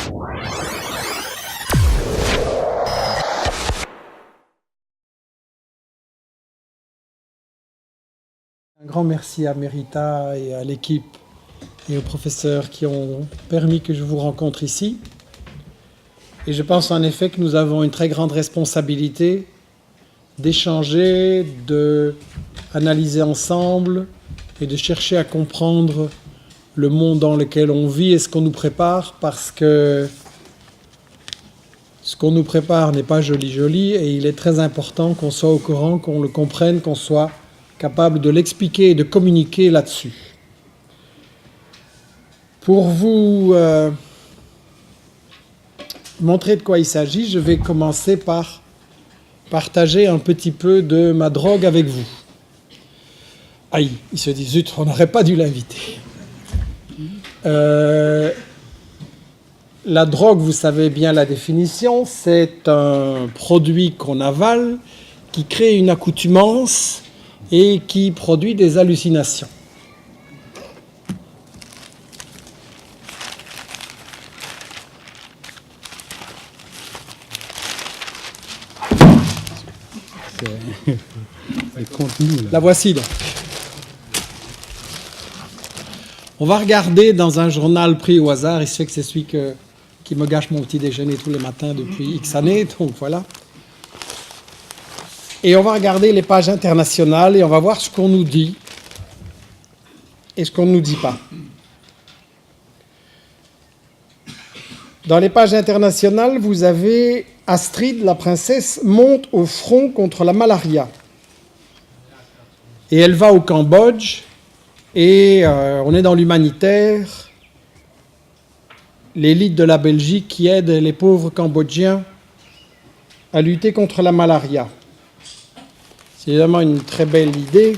Un grand merci à Merita et à l'équipe et aux professeurs qui ont permis que je vous rencontre ici. Et je pense en effet que nous avons une très grande responsabilité d'échanger, d'analyser ensemble et de chercher à comprendre le monde dans lequel on vit et ce qu'on nous prépare, parce que ce qu'on nous prépare n'est pas joli et il est très important qu'on soit au courant, qu'on le comprenne, qu'on soit capable de l'expliquer et de communiquer là-dessus. Pour vous montrer de quoi il s'agit, je vais commencer par partager un petit peu de ma drogue avec vous. Aïe, il se dit, zut, on n'aurait pas dû l'inviter. La drogue, vous savez bien la définition, c'est un produit qu'on avale, qui crée une accoutumance et qui produit des hallucinations. La voici donc. On va regarder dans un journal pris au hasard, il se fait que c'est celui qui me gâche mon petit déjeuner tous les matins depuis X années, donc voilà. Et on va regarder les pages internationales et on va voir ce qu'on nous dit et ce qu'on ne nous dit pas. Dans les pages internationales, vous avez Astrid, la princesse, monte au front contre la malaria. Et elle va au Cambodge, et on est dans l'humanitaire, l'élite de la Belgique qui aide les pauvres Cambodgiens à lutter contre la malaria. C'est évidemment une très belle idée.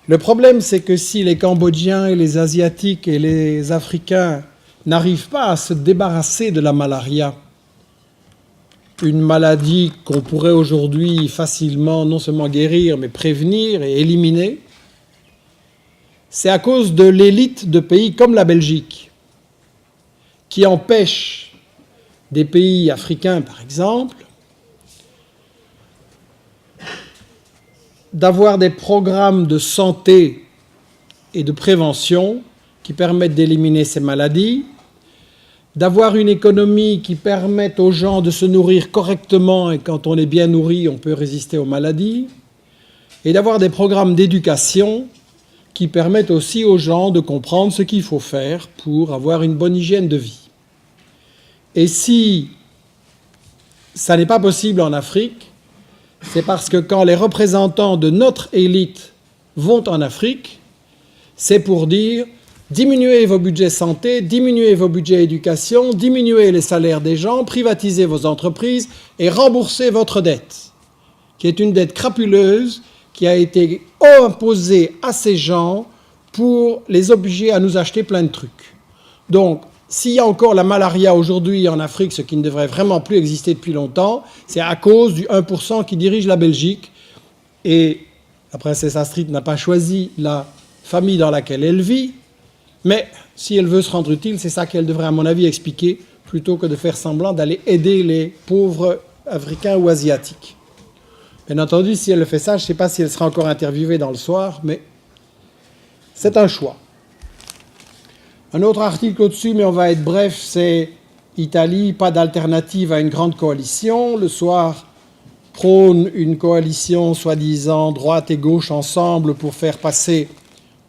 Le problème, c'est que si les Cambodgiens et les Asiatiques et les Africains n'arrivent pas à se débarrasser de la malaria, une maladie qu'on pourrait aujourd'hui facilement non seulement guérir, mais prévenir et éliminer, c'est à cause de l'élite de pays comme la Belgique, qui empêche des pays africains, par exemple, d'avoir des programmes de santé et de prévention qui permettent d'éliminer ces maladies, d'avoir une économie qui permette aux gens de se nourrir correctement, et quand on est bien nourri, on peut résister aux maladies, et d'avoir des programmes d'éducation qui permettent aussi aux gens de comprendre ce qu'il faut faire pour avoir une bonne hygiène de vie. Et si ça n'est pas possible en Afrique, c'est parce que quand les représentants de notre élite vont en Afrique, c'est pour dire diminuez vos budgets santé, diminuez vos budgets éducation, diminuez les salaires des gens, privatisez vos entreprises et remboursez votre dette, qui est une dette crapuleuse qui a été imposée à ces gens pour les obliger à nous acheter plein de trucs. Donc, s'il y a encore la malaria aujourd'hui en Afrique, ce qui ne devrait vraiment plus exister depuis longtemps, c'est à cause du 1% qui dirige la Belgique. Et la princesse Astrid n'a pas choisi la famille dans laquelle elle vit, mais si elle veut se rendre utile, c'est ça qu'elle devrait, à mon avis, expliquer, plutôt que de faire semblant d'aller aider les pauvres Africains ou Asiatiques. Bien entendu, si elle fait ça, je ne sais pas si elle sera encore interviewée dans le soir, mais c'est un choix. Un autre article au-dessus, mais on va être bref, c'est Italie, pas d'alternative à une grande coalition. Le soir, prône une coalition soi-disant droite et gauche ensemble pour faire passer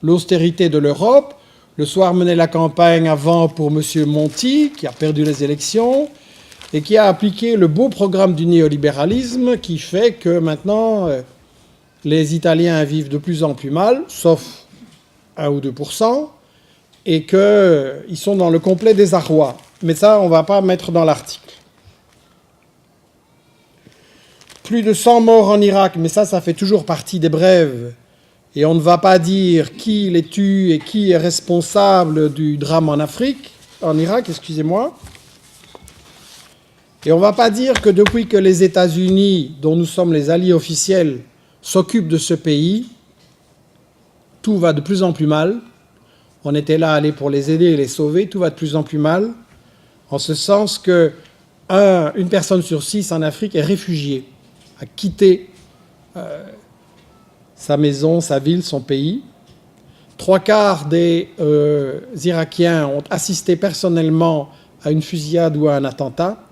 l'austérité de l'Europe. Le soir menait la campagne avant pour M. Monti, qui a perdu les élections, et qui a appliqué le beau programme du néolibéralisme qui fait que maintenant, les Italiens vivent de plus en plus mal, sauf 1 ou 2%, et qu'ils sont dans le complet désarroi. Mais ça, on ne va pas mettre dans l'article. Plus de 100 morts en Irak, mais ça fait toujours partie des brèves. Et on ne va pas dire qui les tue et qui est responsable du drame en Irak, excusez-moi. Et on ne va pas dire que depuis que les États-Unis, dont nous sommes les alliés officiels, s'occupent de ce pays, tout va de plus en plus mal. on était là aller pour les aider et les sauver, tout va de plus en plus mal, en ce sens que une personne sur 6 en Afrique est réfugiée, a quitté sa maison, sa ville, son pays. 3/4 des Irakiens ont assisté personnellement à une fusillade ou à un attentat.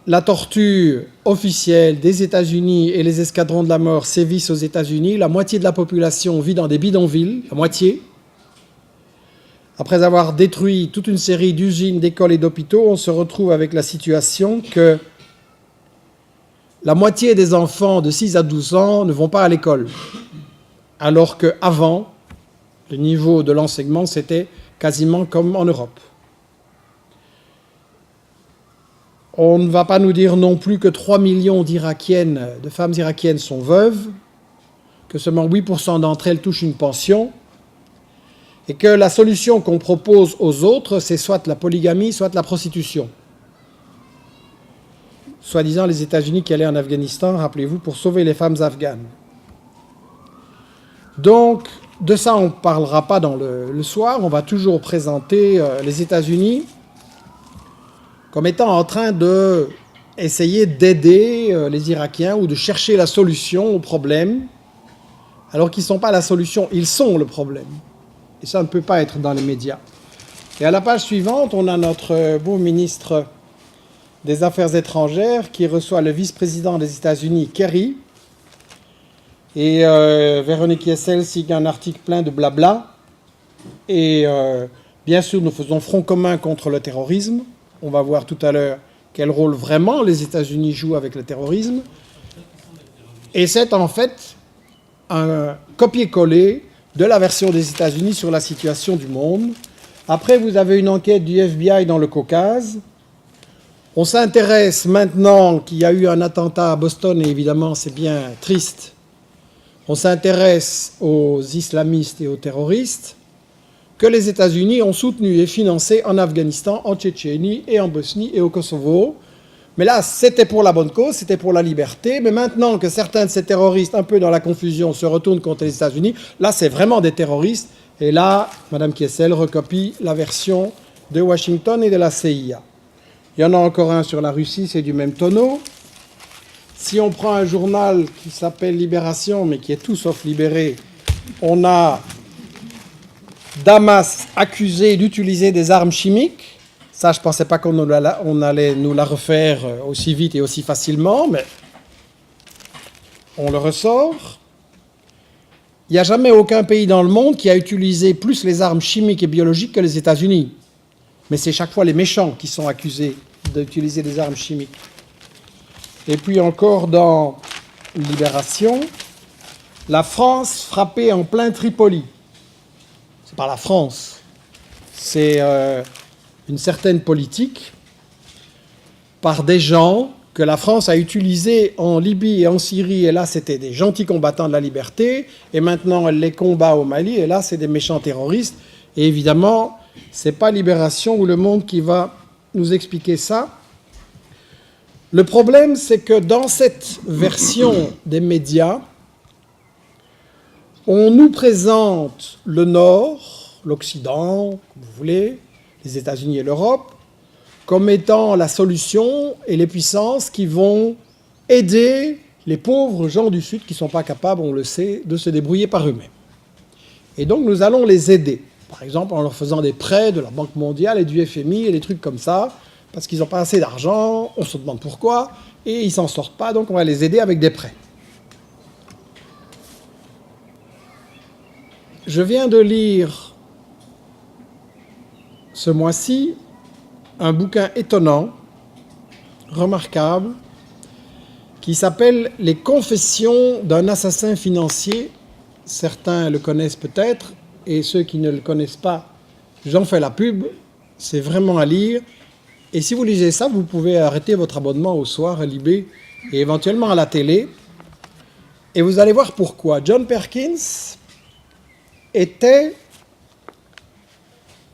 La torture officielle des États-Unis et les escadrons de la mort sévissent aux États-Unis. La moitié de la population vit dans des bidonvilles, la moitié. Après avoir détruit toute une série d'usines, d'écoles et d'hôpitaux, on se retrouve avec la situation que la moitié des enfants de 6 à 12 ans ne vont pas à l'école, alors qu'avant, le niveau de l'enseignement, c'était quasiment comme en Europe. On ne va pas nous dire non plus que 3 millions d'Irakiennes, de femmes irakiennes sont veuves, que seulement 8% d'entre elles touchent une pension, et que la solution qu'on propose aux autres, c'est soit la polygamie, soit la prostitution. Soi-disant les États-Unis qui allaient en Afghanistan, rappelez-vous, pour sauver les femmes afghanes. Donc, de ça, on ne parlera pas dans le soir, on va toujours présenter les États-Unis comme étant en train d'essayer d'aider les Irakiens ou de chercher la solution au problème, alors qu'ils ne sont pas la solution, ils sont le problème. Et ça ne peut pas être dans les médias. Et à la page suivante, on a notre beau ministre des Affaires étrangères qui reçoit le vice-président des États-Unis, Kerry, et Véronique Yessel signe un article plein de blabla. Et bien sûr, nous faisons front commun contre le terrorisme. On va voir tout à l'heure quel rôle vraiment les États-Unis jouent avec le terrorisme. Et c'est en fait un copier-coller de la version des États-Unis sur la situation du monde. Après, vous avez une enquête du FBI dans le Caucase. On s'intéresse maintenant qu'il y a eu un attentat à Boston, et évidemment, c'est bien triste. On s'intéresse aux islamistes et aux terroristes que les États-Unis ont soutenus et financés en Afghanistan, en Tchétchénie et en Bosnie et au Kosovo. Mais là, c'était pour la bonne cause, c'était pour la liberté. Mais maintenant que certains de ces terroristes, un peu dans la confusion, se retournent contre les États-Unis, là, c'est vraiment des terroristes. Et là, Mme Kessel recopie la version de Washington et de la CIA. Il y en a encore un sur la Russie, c'est du même tonneau. Si on prend un journal qui s'appelle Libération, mais qui est tout sauf libéré, on a Damas accusé d'utiliser des armes chimiques. Ça, je ne pensais pas qu'on allait nous la refaire aussi vite et aussi facilement, mais on le ressort. Il n'y a jamais aucun pays dans le monde qui a utilisé plus les armes chimiques et biologiques que les États-Unis. Mais c'est chaque fois les méchants qui sont accusés d'utiliser des armes chimiques. Et puis encore dans Libération, la France frappée en plein Tripoli. C'est pas la France, c'est une certaine politique par des gens que la France a utilisés en Libye et en Syrie, et là c'était des gentils combattants de la liberté, et maintenant elle les combat au Mali, et là c'est des méchants terroristes, et évidemment, c'est pas Libération ou Le Monde qui va nous expliquer ça. Le problème, c'est que dans cette version des médias, on nous présente le Nord, l'Occident, comme vous voulez, les États-Unis et l'Europe, comme étant la solution et les puissances qui vont aider les pauvres gens du Sud qui ne sont pas capables, on le sait, de se débrouiller par eux-mêmes. Et donc nous allons les aider, par exemple en leur faisant des prêts de la Banque mondiale et du FMI et des trucs comme ça, parce qu'ils n'ont pas assez d'argent, on se demande pourquoi, et ils ne s'en sortent pas, donc on va les aider avec des prêts. Je viens de lire ce mois-ci un bouquin étonnant, remarquable, qui s'appelle « Les confessions d'un assassin financier ». Certains le connaissent peut-être, et ceux qui ne le connaissent pas, j'en fais la pub, c'est vraiment à lire. Et si vous lisez ça, vous pouvez arrêter votre abonnement au soir à Libé et éventuellement à la télé. Et vous allez voir pourquoi. John Perkins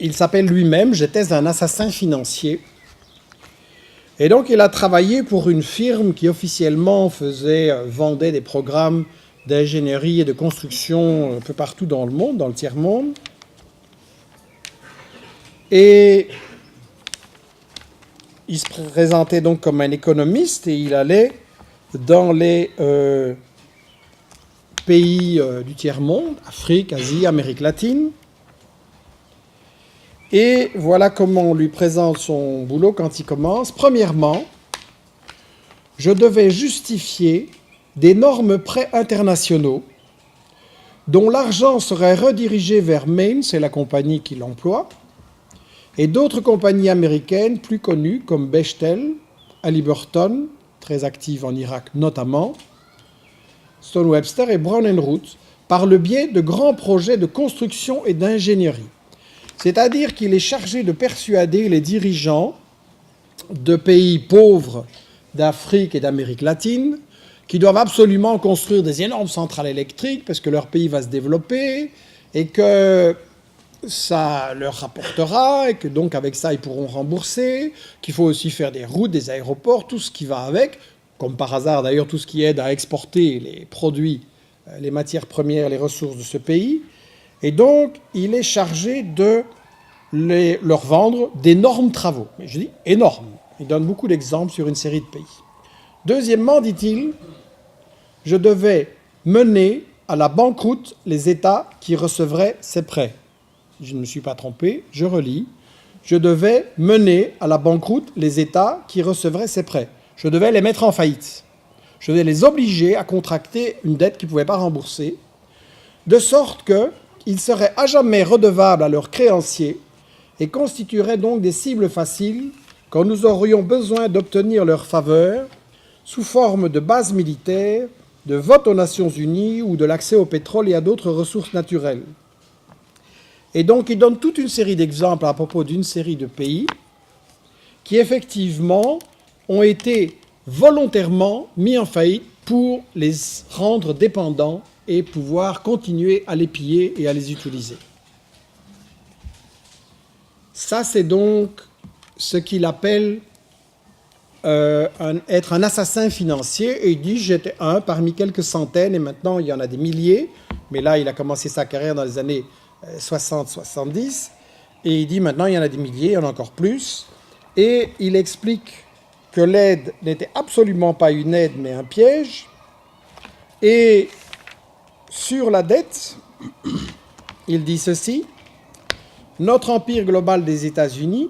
il s'appelle lui-même « J'étais un assassin financier ». Et donc il a travaillé pour une firme qui officiellement vendait des programmes d'ingénierie et de construction un peu partout dans le monde, dans le tiers-monde. Et il se présentait donc comme un économiste et il allait dans les pays du tiers-monde, Afrique, Asie, Amérique latine. Et voilà comment on lui présente son boulot quand il commence. Premièrement, je devais justifier d'énormes prêts internationaux dont l'argent serait redirigé vers Main, c'est la compagnie qui l'emploie, et d'autres compagnies américaines plus connues comme Bechtel, Halliburton, très active en Irak notamment, Stone Webster et Brown & Root, par le biais de grands projets de construction et d'ingénierie. C'est-à-dire qu'il est chargé de persuader les dirigeants de pays pauvres d'Afrique et d'Amérique latine qui doivent absolument construire des énormes centrales électriques parce que leur pays va se développer et que ça leur rapportera et que donc avec ça ils pourront rembourser, qu'il faut aussi faire des routes, des aéroports, tout ce qui va avec, comme par hasard d'ailleurs tout ce qui aide à exporter les produits, les matières premières, les ressources de ce pays. Et donc, il est chargé de leur vendre d'énormes travaux. Mais je dis énormes. Il donne beaucoup d'exemples sur une série de pays. Deuxièmement, dit-il, je devais mener à la banqueroute les États qui recevraient ces prêts. Je ne me suis pas trompé, je relis. Je devais mener à la banqueroute les États qui recevraient ces prêts. Je devais les mettre en faillite. Je devais les obliger à contracter une dette qu'ils ne pouvaient pas rembourser, de sorte que ils seraient à jamais redevables à leurs créanciers et constitueraient donc des cibles faciles quand nous aurions besoin d'obtenir leur faveur sous forme de bases militaires, de vote aux Nations Unies ou de l'accès au pétrole et à d'autres ressources naturelles. Et donc il donne toute une série d'exemples à propos d'une série de pays qui effectivement ont été volontairement mis en faillite pour les rendre dépendants et pouvoir continuer à les piller et à les utiliser. Ça, c'est donc ce qu'il appelle être un assassin financier. Et il dit, j'étais un parmi quelques centaines, et maintenant il y en a des milliers. Mais là, il a commencé sa carrière dans les années 60-70. Et il dit, maintenant il y en a des milliers, il y en a encore plus. Et il explique que l'aide n'était absolument pas une aide, mais un piège. Et sur la dette, il dit ceci: notre empire global des États-Unis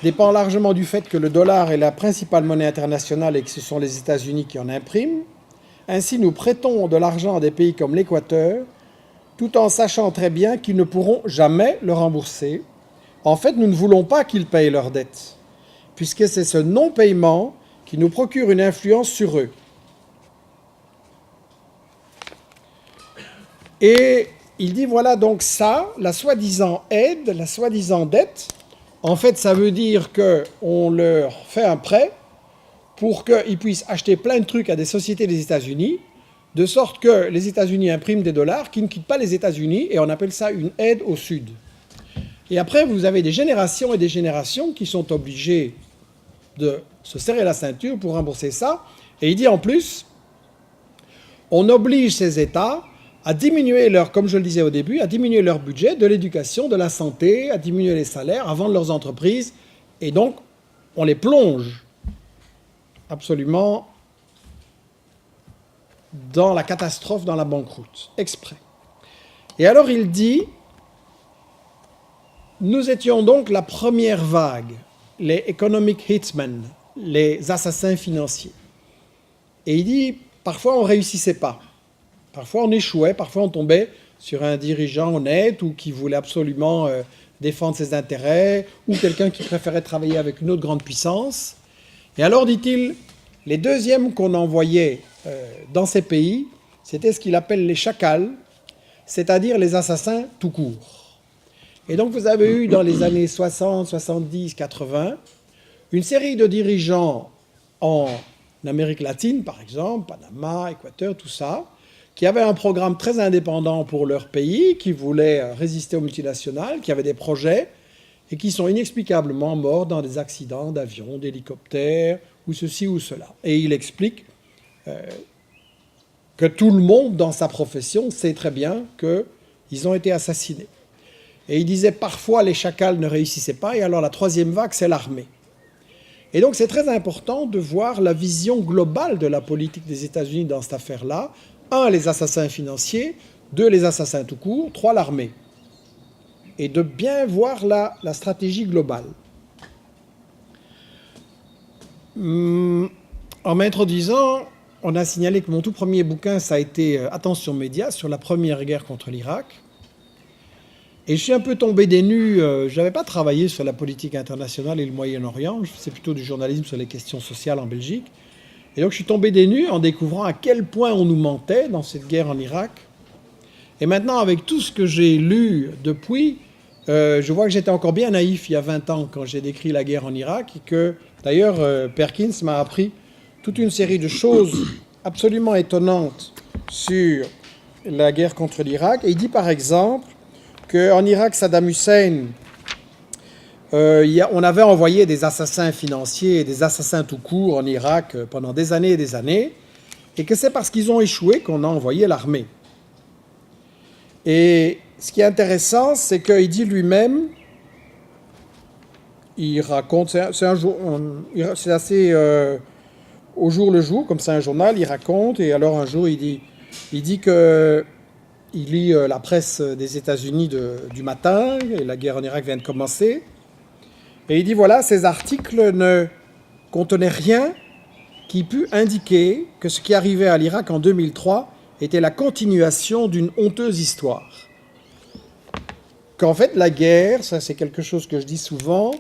dépend largement du fait que le dollar est la principale monnaie internationale et que ce sont les États-Unis qui en impriment. Ainsi, nous prêtons de l'argent à des pays comme l'Équateur, tout en sachant très bien qu'ils ne pourront jamais le rembourser. En fait, nous ne voulons pas qu'ils payent leurs dettes, puisque c'est ce non-paiement qui nous procure une influence sur eux. Et il dit, voilà donc ça, la soi-disant aide, la soi-disant dette, en fait, ça veut dire qu'on leur fait un prêt pour qu'ils puissent acheter plein de trucs à des sociétés des États-Unis, de sorte que les États-Unis impriment des dollars qui ne quittent pas les États-Unis, et on appelle ça une aide au Sud. Et après, vous avez des générations et des générations qui sont obligées de se serrer la ceinture pour rembourser ça. Et il dit en plus, on oblige ces États à diminuer comme je le disais au début, à diminuer leur budget de l'éducation, de la santé, à diminuer les salaires, à vendre leurs entreprises. Et donc, on les plonge absolument dans la catastrophe, dans la banqueroute, exprès. Et alors il dit, nous étions donc la première vague, les economic hitmen, les assassins financiers. Et il dit, parfois on ne réussissait pas. Parfois on échouait, parfois on tombait sur un dirigeant honnête ou qui voulait absolument défendre ses intérêts, ou quelqu'un qui préférait travailler avec une autre grande puissance. Et alors, dit-il, les deuxièmes qu'on envoyait dans ces pays, c'était ce qu'il appelle les chacals, c'est-à-dire les assassins tout court. Et donc vous avez eu dans les années 60, 70, 80, une série de dirigeants en Amérique latine, par exemple, Panama, Équateur, tout ça, qui avaient un programme très indépendant pour leur pays, qui voulaient résister aux multinationales, qui avaient des projets, et qui sont inexplicablement morts dans des accidents d'avions, d'hélicoptères, ou ceci ou cela. Et il explique que tout le monde dans sa profession sait très bien qu'ils ont été assassinés. Et il disait parfois les chacals ne réussissaient pas, et alors la troisième vague, c'est l'armée. Et donc c'est très important de voir la vision globale de la politique des États-Unis dans cette affaire-là. 1, les assassins financiers, 2, les assassins tout court, 3, l'armée. Et de bien voir la stratégie globale. En m'introduisant, on a signalé que mon tout premier bouquin, ça a été Attention médias sur la première guerre contre l'Irak. Et je suis un peu tombé des nues. Je n'avais pas travaillé sur la politique internationale et le Moyen-Orient. Je faisais plutôt du journalisme sur les questions sociales en Belgique. Et donc je suis tombé des nues en découvrant à quel point on nous mentait dans cette guerre en Irak. Et maintenant, avec tout ce que j'ai lu depuis, je vois que j'étais encore bien naïf il y a 20 ans quand j'ai décrit la guerre en Irak. Et que, d'ailleurs, Perkins m'a appris toute une série de choses absolument étonnantes sur la guerre contre l'Irak. Et il dit par exemple qu'en Irak, Saddam Hussein, on avait envoyé des assassins financiers et des assassins tout court en Irak pendant des années, et que c'est parce qu'ils ont échoué qu'on a envoyé l'armée. Et ce qui est intéressant, c'est qu'il dit lui-même, il raconte, c'est assez au jour le jour, comme c'est un journal, il raconte, et alors un jour il dit que il lit la presse des États-Unis du matin, et la guerre en Irak vient de commencer, et il dit voilà, ces articles ne contenaient rien qui pût indiquer que ce qui arrivait à l'Irak en 2003 était la continuation d'une honteuse histoire. Qu'en fait la guerre, ça c'est quelque chose que je dis souvent,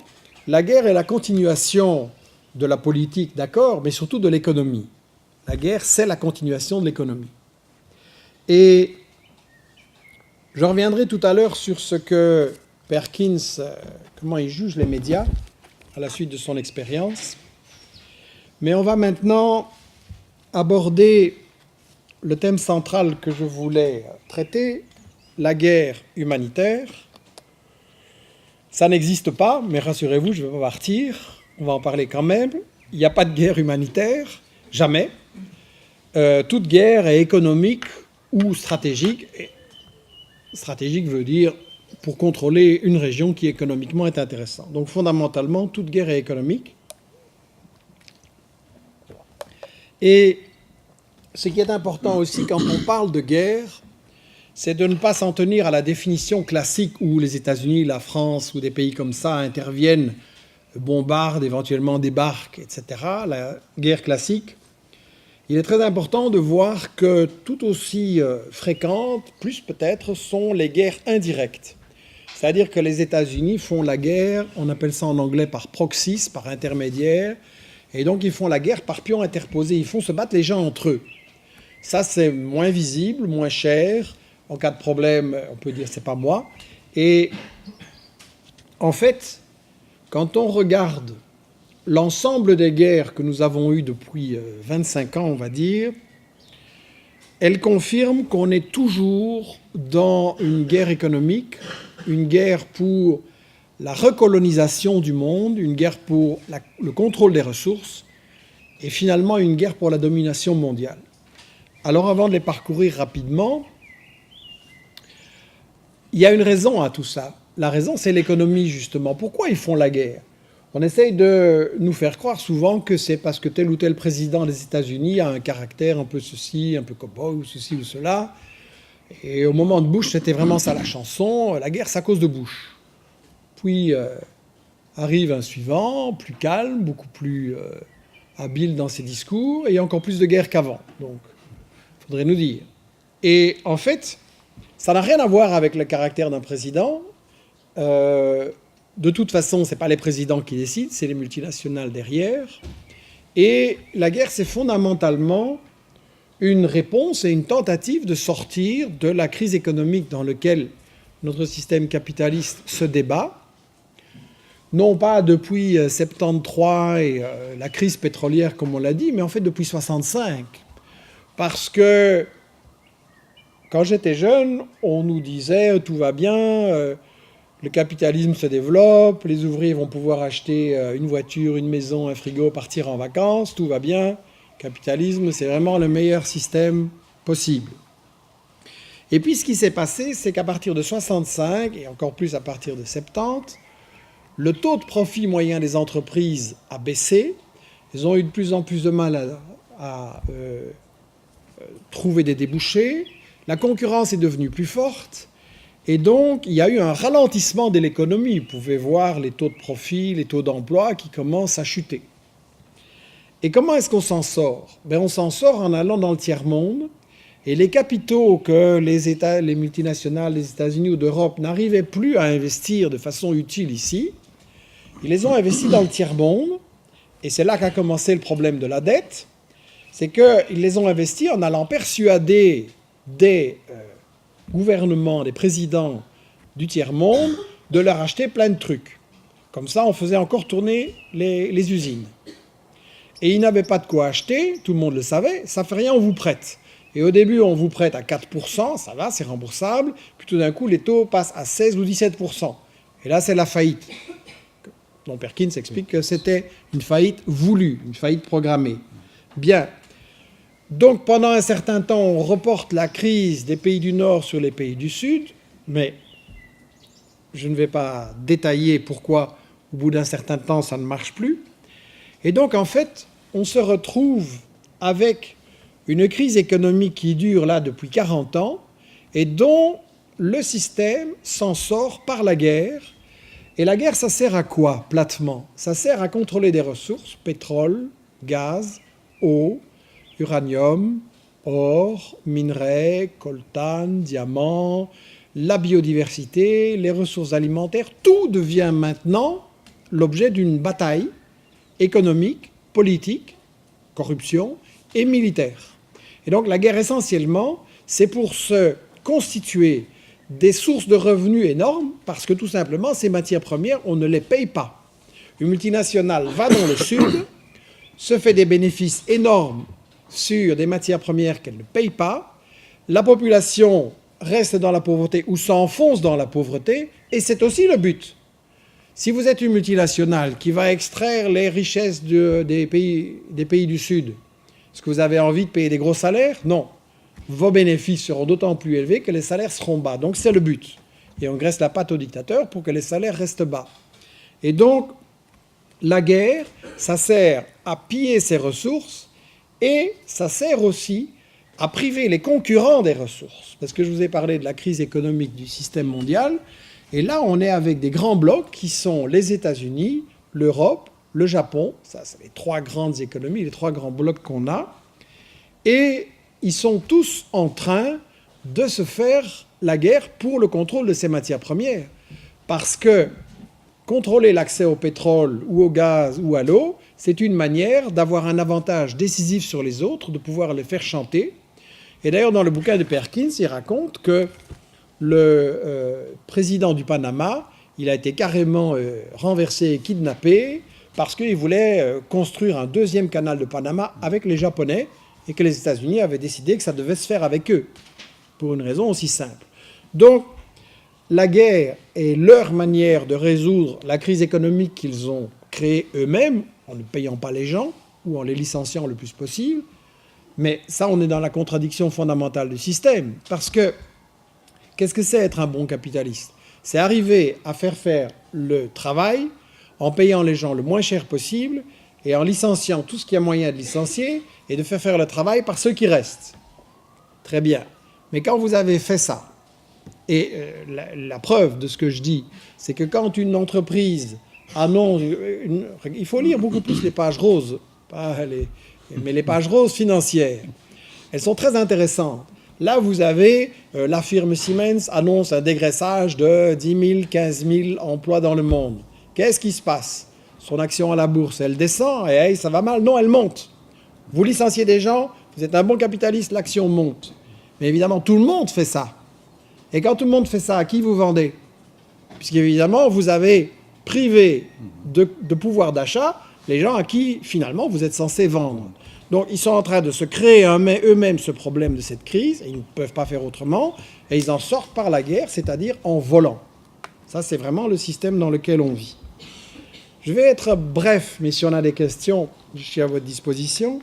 la guerre est la continuation de la politique, d'accord, mais surtout de l'économie. La guerre, c'est la continuation de l'économie. Et je reviendrai tout à l'heure sur ce que Perkins, comment il juge les médias à la suite de son expérience. Mais on va maintenant aborder le thème central que je voulais traiter, la guerre humanitaire. Ça n'existe pas, mais rassurez-vous, je ne vais pas partir. On va en parler quand même. Il n'y a pas de guerre humanitaire, jamais. Toute guerre est économique ou stratégique. Et stratégique veut dire pour contrôler une région qui économiquement est intéressante. Donc fondamentalement, toute guerre est économique. Et ce qui est important aussi quand on parle de guerre, c'est de ne pas s'en tenir à la définition classique où les États-Unis, la France ou des pays comme ça interviennent, bombardent, éventuellement débarquent, etc. La guerre classique. Il est très important de voir que tout aussi fréquentes, plus peut-être, sont les guerres indirectes. C'est-à-dire que les États-Unis font la guerre, on appelle ça en anglais par proxys, par intermédiaire, et donc ils font la guerre par pion interposé, ils font se battre les gens entre eux. Ça, c'est moins visible, moins cher. En cas de problème, on peut dire c'est pas moi. Et en fait, quand on regarde l'ensemble des guerres que nous avons eues depuis 25 ans, on va dire, elles confirment qu'on est toujours dans une guerre économique, une guerre pour la recolonisation du monde, une guerre pour le contrôle des ressources, et finalement une guerre pour la domination mondiale. Alors avant de les parcourir rapidement, il y a une raison à tout ça. La raison, c'est l'économie, justement. Pourquoi ils font la guerre ? On essaye de nous faire croire souvent que c'est parce que tel ou tel président des États-Unis a un caractère un peu ceci, un peu cow-boy, ou ceci ou cela. Et au moment de Bush, c'était vraiment ça la chanson. La guerre, c'est à cause de Bush. Puis arrive un suivant, plus calme, beaucoup plus habile dans ses discours, et encore plus de guerre qu'avant. Donc, il faudrait nous dire. Et en fait, ça n'a rien à voir avec le caractère d'un président. De toute façon, ce n'est pas les présidents qui décident, c'est les multinationales derrière. Et la guerre, c'est fondamentalement une réponse et une tentative de sortir de la crise économique dans laquelle notre système capitaliste se débat. Non pas depuis 73 et la crise pétrolière, comme on l'a dit, mais en fait depuis 65. Parce que quand j'étais jeune, on nous disait tout va bien, le capitalisme se développe, les ouvriers vont pouvoir acheter une voiture, une maison, un frigo, partir en vacances, tout va bien. Le capitalisme, c'est vraiment le meilleur système possible. Et puis ce qui s'est passé, c'est qu'à partir de 65, et encore plus à partir de 70, le taux de profit moyen des entreprises a baissé. Ils ont eu de plus en plus de mal à trouver des débouchés. La concurrence est devenue plus forte. Et donc, il y a eu un ralentissement de l'économie. Vous pouvez voir les taux de profit, les taux d'emploi qui commencent à chuter. Et comment est-ce qu'on s'en sort? On s'en sort en allant dans le tiers-monde. Et les capitaux que les multinationales des États-Unis ou d'Europe n'arrivaient plus à investir de façon utile ici, ils les ont investis dans le tiers-monde. Et c'est là qu'a commencé le problème de la dette. C'est qu'ils les ont investis en allant persuader des gouvernements, des présidents du tiers-monde de leur acheter plein de trucs. Comme ça, on faisait encore tourner les usines. Et ils n'avaient pas de quoi acheter, tout le monde le savait, ça fait rien, on vous prête. Et au début, on vous prête à 4%, ça va, c'est remboursable, puis tout d'un coup, les taux passent à 16 ou 17%. Et là, c'est la faillite. Dont Perkins explique que c'était une faillite voulue, une faillite programmée. Bien. Donc, pendant un certain temps, on reporte la crise des pays du Nord sur les pays du Sud, mais je ne vais pas détailler pourquoi, au bout d'un certain temps, ça ne marche plus. Et donc, en fait, on se retrouve avec une crise économique qui dure là depuis 40 ans et dont le système s'en sort par la guerre. Et la guerre, ça sert à quoi, platement? Ça sert à contrôler des ressources, pétrole, gaz, eau, uranium, or, minerais, coltan, diamants, la biodiversité, les ressources alimentaires. Tout devient maintenant l'objet d'une bataille économique, politique, corruption et militaire. Et donc la guerre, essentiellement, c'est pour se constituer des sources de revenus énormes, parce que tout simplement, ces matières premières, on ne les paye pas. Une multinationale va dans le Sud, se fait des bénéfices énormes sur des matières premières qu'elle ne paye pas, la population reste dans la pauvreté ou s'enfonce dans la pauvreté, et c'est aussi le but. Si vous êtes une multinationale qui va extraire les richesses des pays du Sud, est-ce que vous avez envie de payer des gros salaires? Non. Vos bénéfices seront d'autant plus élevés que les salaires seront bas. Donc c'est le but. Et on graisse la patte au dictateur pour que les salaires restent bas. Et donc, la guerre, ça sert à piller ces ressources et ça sert aussi à priver les concurrents des ressources. Parce que je vous ai parlé de la crise économique du système mondial. Et là, on est avec des grands blocs qui sont les États-Unis, l'Europe, le Japon. Ça, c'est les trois grandes économies, les trois grands blocs qu'on a. Et ils sont tous en train de se faire la guerre pour le contrôle de ces matières premières. Parce que contrôler l'accès au pétrole ou au gaz ou à l'eau, c'est une manière d'avoir un avantage décisif sur les autres, de pouvoir les faire chanter. Et d'ailleurs, dans le bouquin de Perkins, il raconte que le président du Panama, il a été carrément renversé et kidnappé parce qu'il voulait construire un deuxième canal de Panama avec les Japonais et que les États-Unis avaient décidé que ça devait se faire avec eux, pour une raison aussi simple. Donc, la guerre est leur manière de résoudre la crise économique qu'ils ont créée eux-mêmes, en ne payant pas les gens ou en les licenciant le plus possible. Mais ça, on est dans la contradiction fondamentale du système. Parce que, qu'est-ce que c'est être un bon capitaliste? C'est arriver à faire le travail en payant les gens le moins cher possible et en licenciant tout ce qu'il y a moyen de licencier et de faire le travail par ceux qui restent. Très bien. Mais quand vous avez fait ça, et la preuve de ce que je dis, c'est que quand une entreprise annonce... il faut lire beaucoup plus les pages roses, mais les pages roses financières. Elles sont très intéressantes. Là, vous avez la firme Siemens annonce un dégraissage de 10 000, 15 000 emplois dans le monde. Qu'est-ce qui se passe? Son action à la bourse, elle descend et hey, ça va mal? Non, elle monte. Vous licenciez des gens, vous êtes un bon capitaliste, l'action monte. Mais évidemment, tout le monde fait ça. Et quand tout le monde fait ça, à qui vous vendez? Puisqu'évidemment, vous avez privé de pouvoir d'achat les gens à qui, finalement, vous êtes censé vendre. Donc, ils sont en train de se créer eux-mêmes ce problème de cette crise, et ils ne peuvent pas faire autrement, et ils en sortent par la guerre, c'est-à-dire en volant. Ça, c'est vraiment le système dans lequel on vit. Je vais être bref, mais si on a des questions, je suis à votre disposition.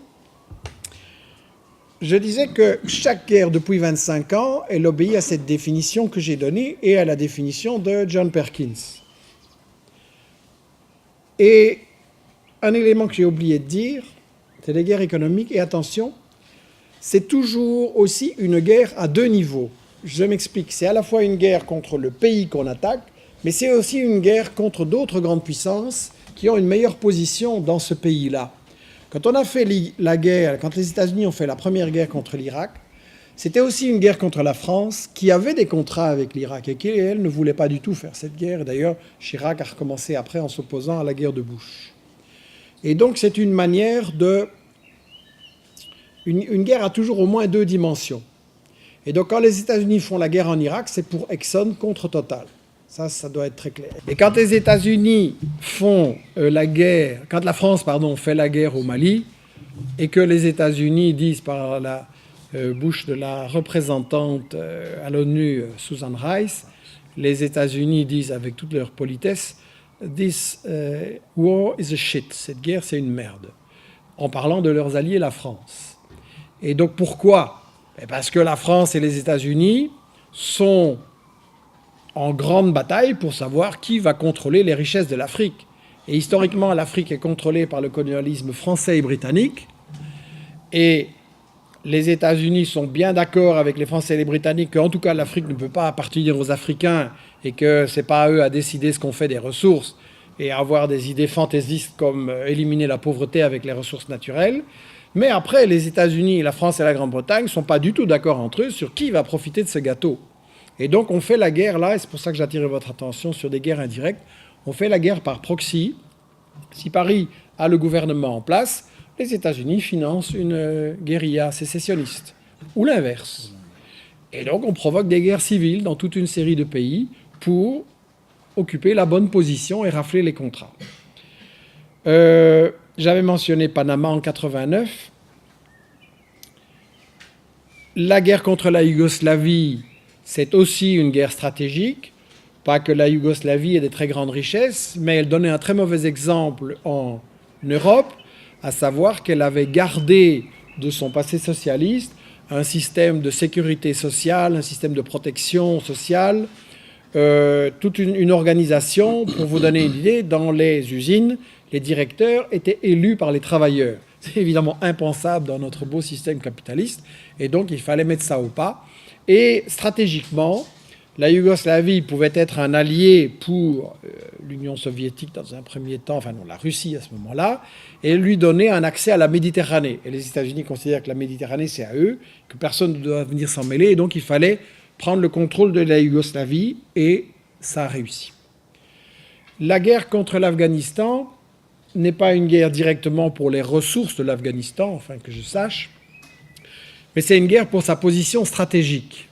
je disais que chaque guerre depuis 25 ans, elle obéit à cette définition que j'ai donnée et à la définition de John Perkins. Et un élément que j'ai oublié de dire, c'est les guerres économiques. Et attention, c'est toujours aussi une guerre à deux niveaux. Je m'explique, c'est à la fois une guerre contre le pays qu'on attaque, mais c'est aussi une guerre contre d'autres grandes puissances qui ont une meilleure position dans ce pays-là. Quand on a fait la guerre, quand les États-Unis ont fait la première guerre contre l'Irak, c'était aussi une guerre contre la France qui avait des contrats avec l'Irak et qui, elle, ne voulait pas du tout faire cette guerre. D'ailleurs, Chirac a recommencé après en s'opposant à la guerre de Bush. Et donc, c'est une manière de... Une guerre a toujours au moins deux dimensions. Et donc, quand les États-Unis font la guerre en Irak, c'est pour Exxon contre Total. Ça doit être très clair. Et quand les États-Unis font la guerre, quand la France, pardon, fait la guerre au Mali, et que les États-Unis disent par la bouche de la représentante à l'ONU, Susan Rice, les États-Unis disent avec toute leur politesse, This war is a shit. Cette guerre, c'est une merde. En parlant de leurs alliés, la France. Et donc pourquoi ? Parce que la France et les États-Unis sont en grande bataille pour savoir qui va contrôler les richesses de l'Afrique. Et historiquement, l'Afrique est contrôlée par le colonialisme français et britannique. Et les États-Unis sont bien d'accord avec les Français et les Britanniques qu'en tout cas l'Afrique ne peut pas appartenir aux Africains et que ce n'est pas à eux à décider ce qu'on fait des ressources et avoir des idées fantaisistes comme éliminer la pauvreté avec les ressources naturelles. Mais après, les États-Unis, la France et la Grande-Bretagne ne sont pas du tout d'accord entre eux sur qui va profiter de ce gâteau. Et donc on fait la guerre là, et c'est pour ça que j'attire votre attention sur des guerres indirectes, on fait la guerre par proxy. Si Paris a le gouvernement en place, les États-Unis financent une guérilla sécessionniste, ou l'inverse. Et donc on provoque des guerres civiles dans toute une série de pays pour occuper la bonne position et rafler les contrats. J'avais mentionné Panama en 89. La guerre contre la Yougoslavie, c'est aussi une guerre stratégique. Pas que la Yougoslavie ait des très grandes richesses, mais elle donnait un très mauvais exemple en Europe, à savoir qu'elle avait gardé de son passé socialiste un système de sécurité sociale, un système de protection sociale, toute une organisation. Pour vous donner une idée, dans les usines, les directeurs étaient élus par les travailleurs. C'est évidemment impensable dans notre beau système capitaliste, et donc il fallait mettre ça au pas. Et stratégiquement, la Yougoslavie pouvait être un allié pour l'Union soviétique dans un premier temps, enfin non, la Russie à ce moment-là, et lui donner un accès à la Méditerranée. Et les États-Unis considèrent que la Méditerranée, c'est à eux, que personne ne doit venir s'en mêler, et donc il fallait prendre le contrôle de la Yougoslavie, et ça a réussi. La guerre contre l'Afghanistan n'est pas une guerre directement pour les ressources de l'Afghanistan, enfin que je sache, mais c'est une guerre pour sa position stratégique.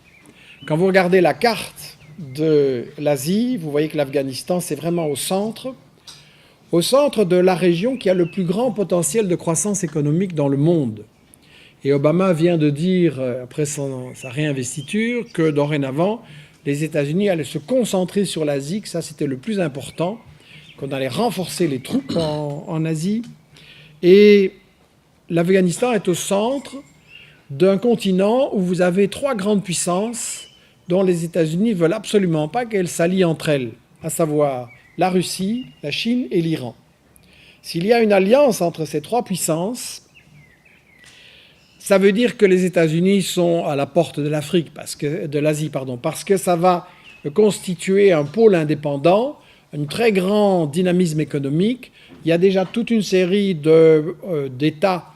Quand vous regardez la carte de l'Asie, vous voyez que l'Afghanistan, c'est vraiment au centre de la région qui a le plus grand potentiel de croissance économique dans le monde. Et Obama vient de dire, après sa réinvestiture, que dorénavant, les États-Unis allaient se concentrer sur l'Asie, que ça c'était le plus important, qu'on allait renforcer les troupes en Asie. Et l'Afghanistan est au centre d'un continent où vous avez trois grandes puissances dont les États-Unis ne veulent absolument pas qu'elles s'allient entre elles, à savoir la Russie, la Chine et l'Iran. S'il y a une alliance entre ces trois puissances, ça veut dire que les États-Unis sont à la porte de l'Asie, parce que ça va constituer un pôle indépendant, un très grand dynamisme économique. Il y a déjà toute une série d'États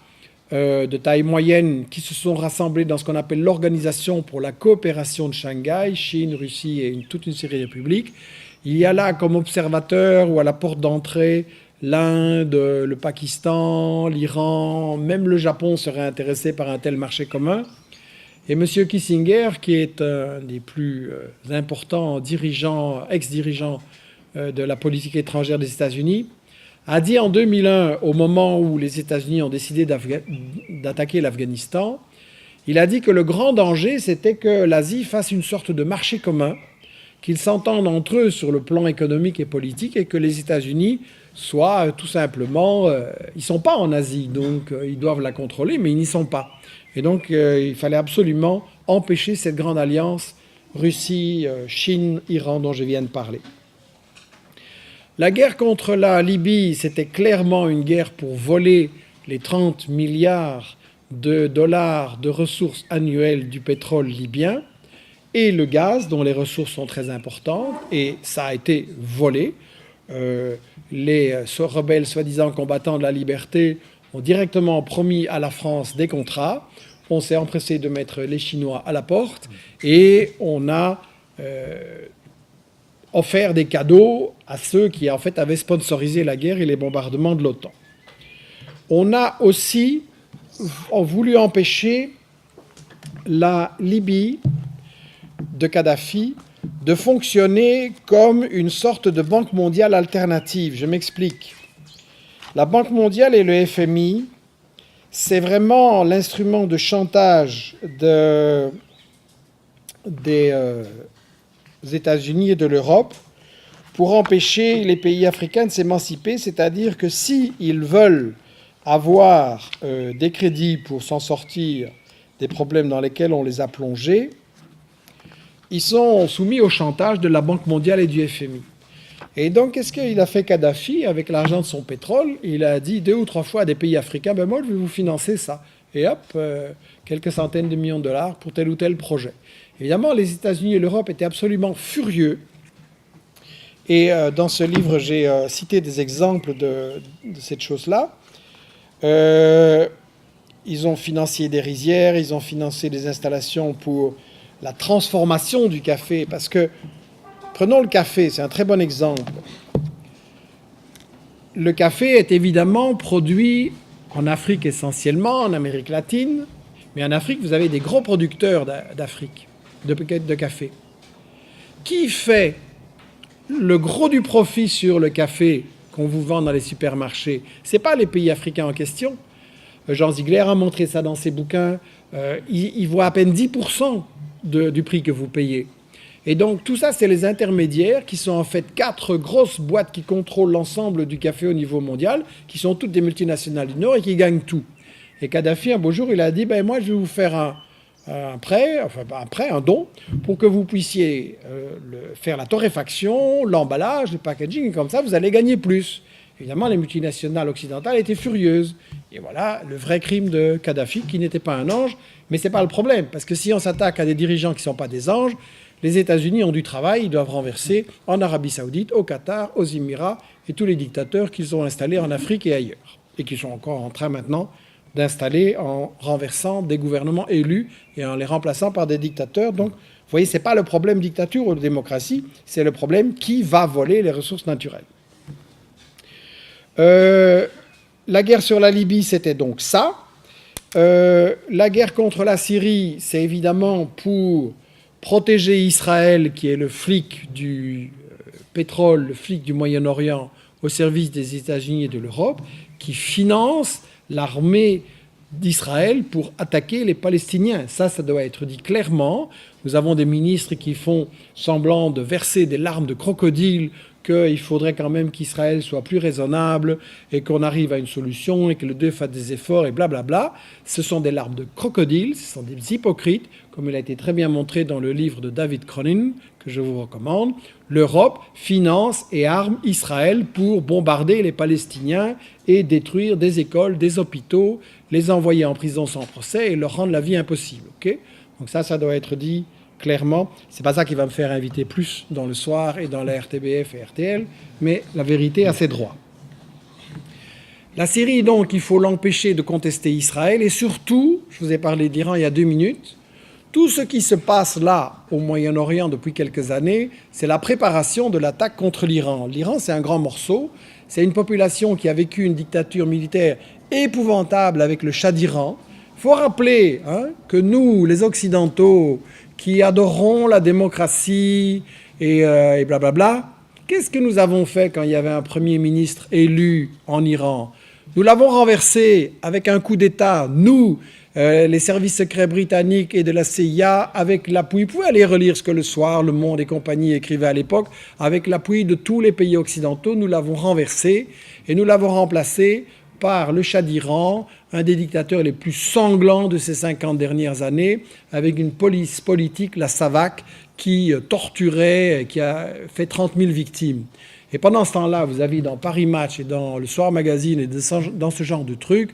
de taille moyenne qui se sont rassemblés dans ce qu'on appelle l'Organisation pour la coopération de Shanghai, Chine, Russie et toute une série de républiques. Il y a là comme observateurs ou à la porte d'entrée l'Inde, le Pakistan, l'Iran, même le Japon serait intéressé par un tel marché commun. Et M. Kissinger, qui est un des plus importants ex-dirigeants de la politique étrangère des États-Unis, a dit en 2001, au moment où les États-Unis ont décidé d'attaquer l'Afghanistan, il a dit que le grand danger, c'était que l'Asie fasse une sorte de marché commun, qu'ils s'entendent entre eux sur le plan économique et politique, et que les États-Unis soient tout simplement... ils ne sont pas en Asie, donc ils doivent la contrôler, mais ils n'y sont pas. Et donc, il fallait absolument empêcher cette grande alliance Russie, Chine, Iran dont je viens de parler. La guerre contre la Libye, c'était clairement une guerre pour voler les 30 milliards de dollars de ressources annuelles du pétrole libyen et le gaz, dont les ressources sont très importantes, et ça a été volé. Les rebelles soi-disant combattants de la liberté ont directement promis à la France des contrats. On s'est empressé de mettre les Chinois à la porte et on a offert des cadeaux à ceux qui en fait avaient sponsorisé la guerre et les bombardements de l'OTAN. On a aussi voulu empêcher la Libye de Kadhafi de fonctionner comme une sorte de banque mondiale alternative. Je m'explique. La Banque mondiale et le FMI, c'est vraiment l'instrument de chantage des États-Unis et de l'Europe pour empêcher les pays africains de s'émanciper, c'est-à-dire que s'ils veulent avoir des crédits pour s'en sortir des problèmes dans lesquels on les a plongés, ils sont soumis au chantage de la Banque mondiale et du FMI. Et donc, qu'est-ce qu'il a fait Kadhafi avec l'argent de son pétrole? Il a dit 2 ou 3 fois à des pays africains, ben moi, je vais vous financer ça. Et hop, quelques centaines de millions de dollars pour tel ou tel projet. Évidemment, les États-Unis et l'Europe étaient absolument furieux. Et dans ce livre, j'ai cité des exemples de cette chose-là. Ils ont financé des rizières, ils ont financé des installations pour la transformation du café, parce que, prenons le café, c'est un très bon exemple. Le café est évidemment produit en Afrique essentiellement, en Amérique latine, mais en Afrique, vous avez des gros producteurs d'Afrique, de café. Qui fait le gros du profit sur le café qu'on vous vend dans les supermarchés? Ce n'est pas les pays africains en question. Jean Ziegler a montré ça dans ses bouquins. Il voit à peine 10% du prix que vous payez. Et donc tout ça, c'est les intermédiaires qui sont en fait 4 grosses boîtes qui contrôlent l'ensemble du café au niveau mondial, qui sont toutes des multinationales du Nord et qui gagnent tout. Et Kadhafi, un beau jour, il a dit, ben moi je vais vous faire un prêt, un don, pour que vous puissiez faire la torréfaction, l'emballage, le packaging, et comme ça vous allez gagner plus. Évidemment, les multinationales occidentales étaient furieuses. Et voilà le vrai crime de Kadhafi, qui n'était pas un ange. Mais ce n'est pas le problème, parce que si on s'attaque à des dirigeants qui ne sont pas des anges, les États-Unis ont du travail, ils doivent renverser en Arabie Saoudite, au Qatar, aux Émirats, et tous les dictateurs qu'ils ont installés en Afrique et ailleurs. Et qui sont encore en train maintenant d'installer en renversant des gouvernements élus et en les remplaçant par des dictateurs. Donc, vous voyez, ce n'est pas le problème dictature ou de démocratie, c'est le problème qui va voler les ressources naturelles. La guerre sur la Libye, c'était donc ça. La guerre contre la Syrie, c'est évidemment pour protéger Israël, qui est le flic du pétrole, le flic du Moyen-Orient, au service des États-Unis et de l'Europe, qui finance l'armée d'Israël pour attaquer les Palestiniens. Ça doit être dit clairement. Nous avons des ministres qui font semblant de verser des larmes de crocodile, qu'il faudrait quand même qu'Israël soit plus raisonnable et qu'on arrive à une solution et que le Dieu fasse des efforts et blablabla. Ce sont des larmes de crocodile, ce sont des hypocrites, comme il a été très bien montré dans le livre de David Cronin, que je vous recommande. L'Europe finance et arme Israël pour bombarder les Palestiniens et détruire des écoles, des hôpitaux, les envoyer en prison sans procès et leur rendre la vie impossible. Okay? Donc ça doit être dit clairement. C'est pas ça qui va me faire inviter plus dans le soir et dans la RTBF et RTL, mais la vérité a ses droits. La Syrie, donc, il faut l'empêcher de contester Israël et surtout, je vous ai parlé d'Iran il y a 2 minutes, tout ce qui se passe là, au Moyen-Orient depuis quelques années, c'est la préparation de l'attaque contre l'Iran. L'Iran, c'est un grand morceau. C'est une population qui a vécu une dictature militaire épouvantable avec le Shah d'Iran. Il faut rappeler que nous, les Occidentaux, qui adorons la démocratie et blablabla, qu'est-ce que nous avons fait quand il y avait un Premier ministre élu en Iran? Nous l'avons renversé avec un coup d'État, nous, les services secrets britanniques et de la CIA, avec l'appui, vous pouvez aller relire ce que Le Soir, Le Monde et compagnie écrivaient à l'époque, avec l'appui de tous les pays occidentaux, nous l'avons renversé et nous l'avons remplacé par le Shah d'Iran, un des dictateurs les plus sanglants de ces 50 dernières années, avec une police politique, la SAVAK, qui torturait, qui a fait 30 000 victimes. Et pendant ce temps-là, vous avez dans Paris Match et dans le Soir Magazine et dans ce genre de trucs,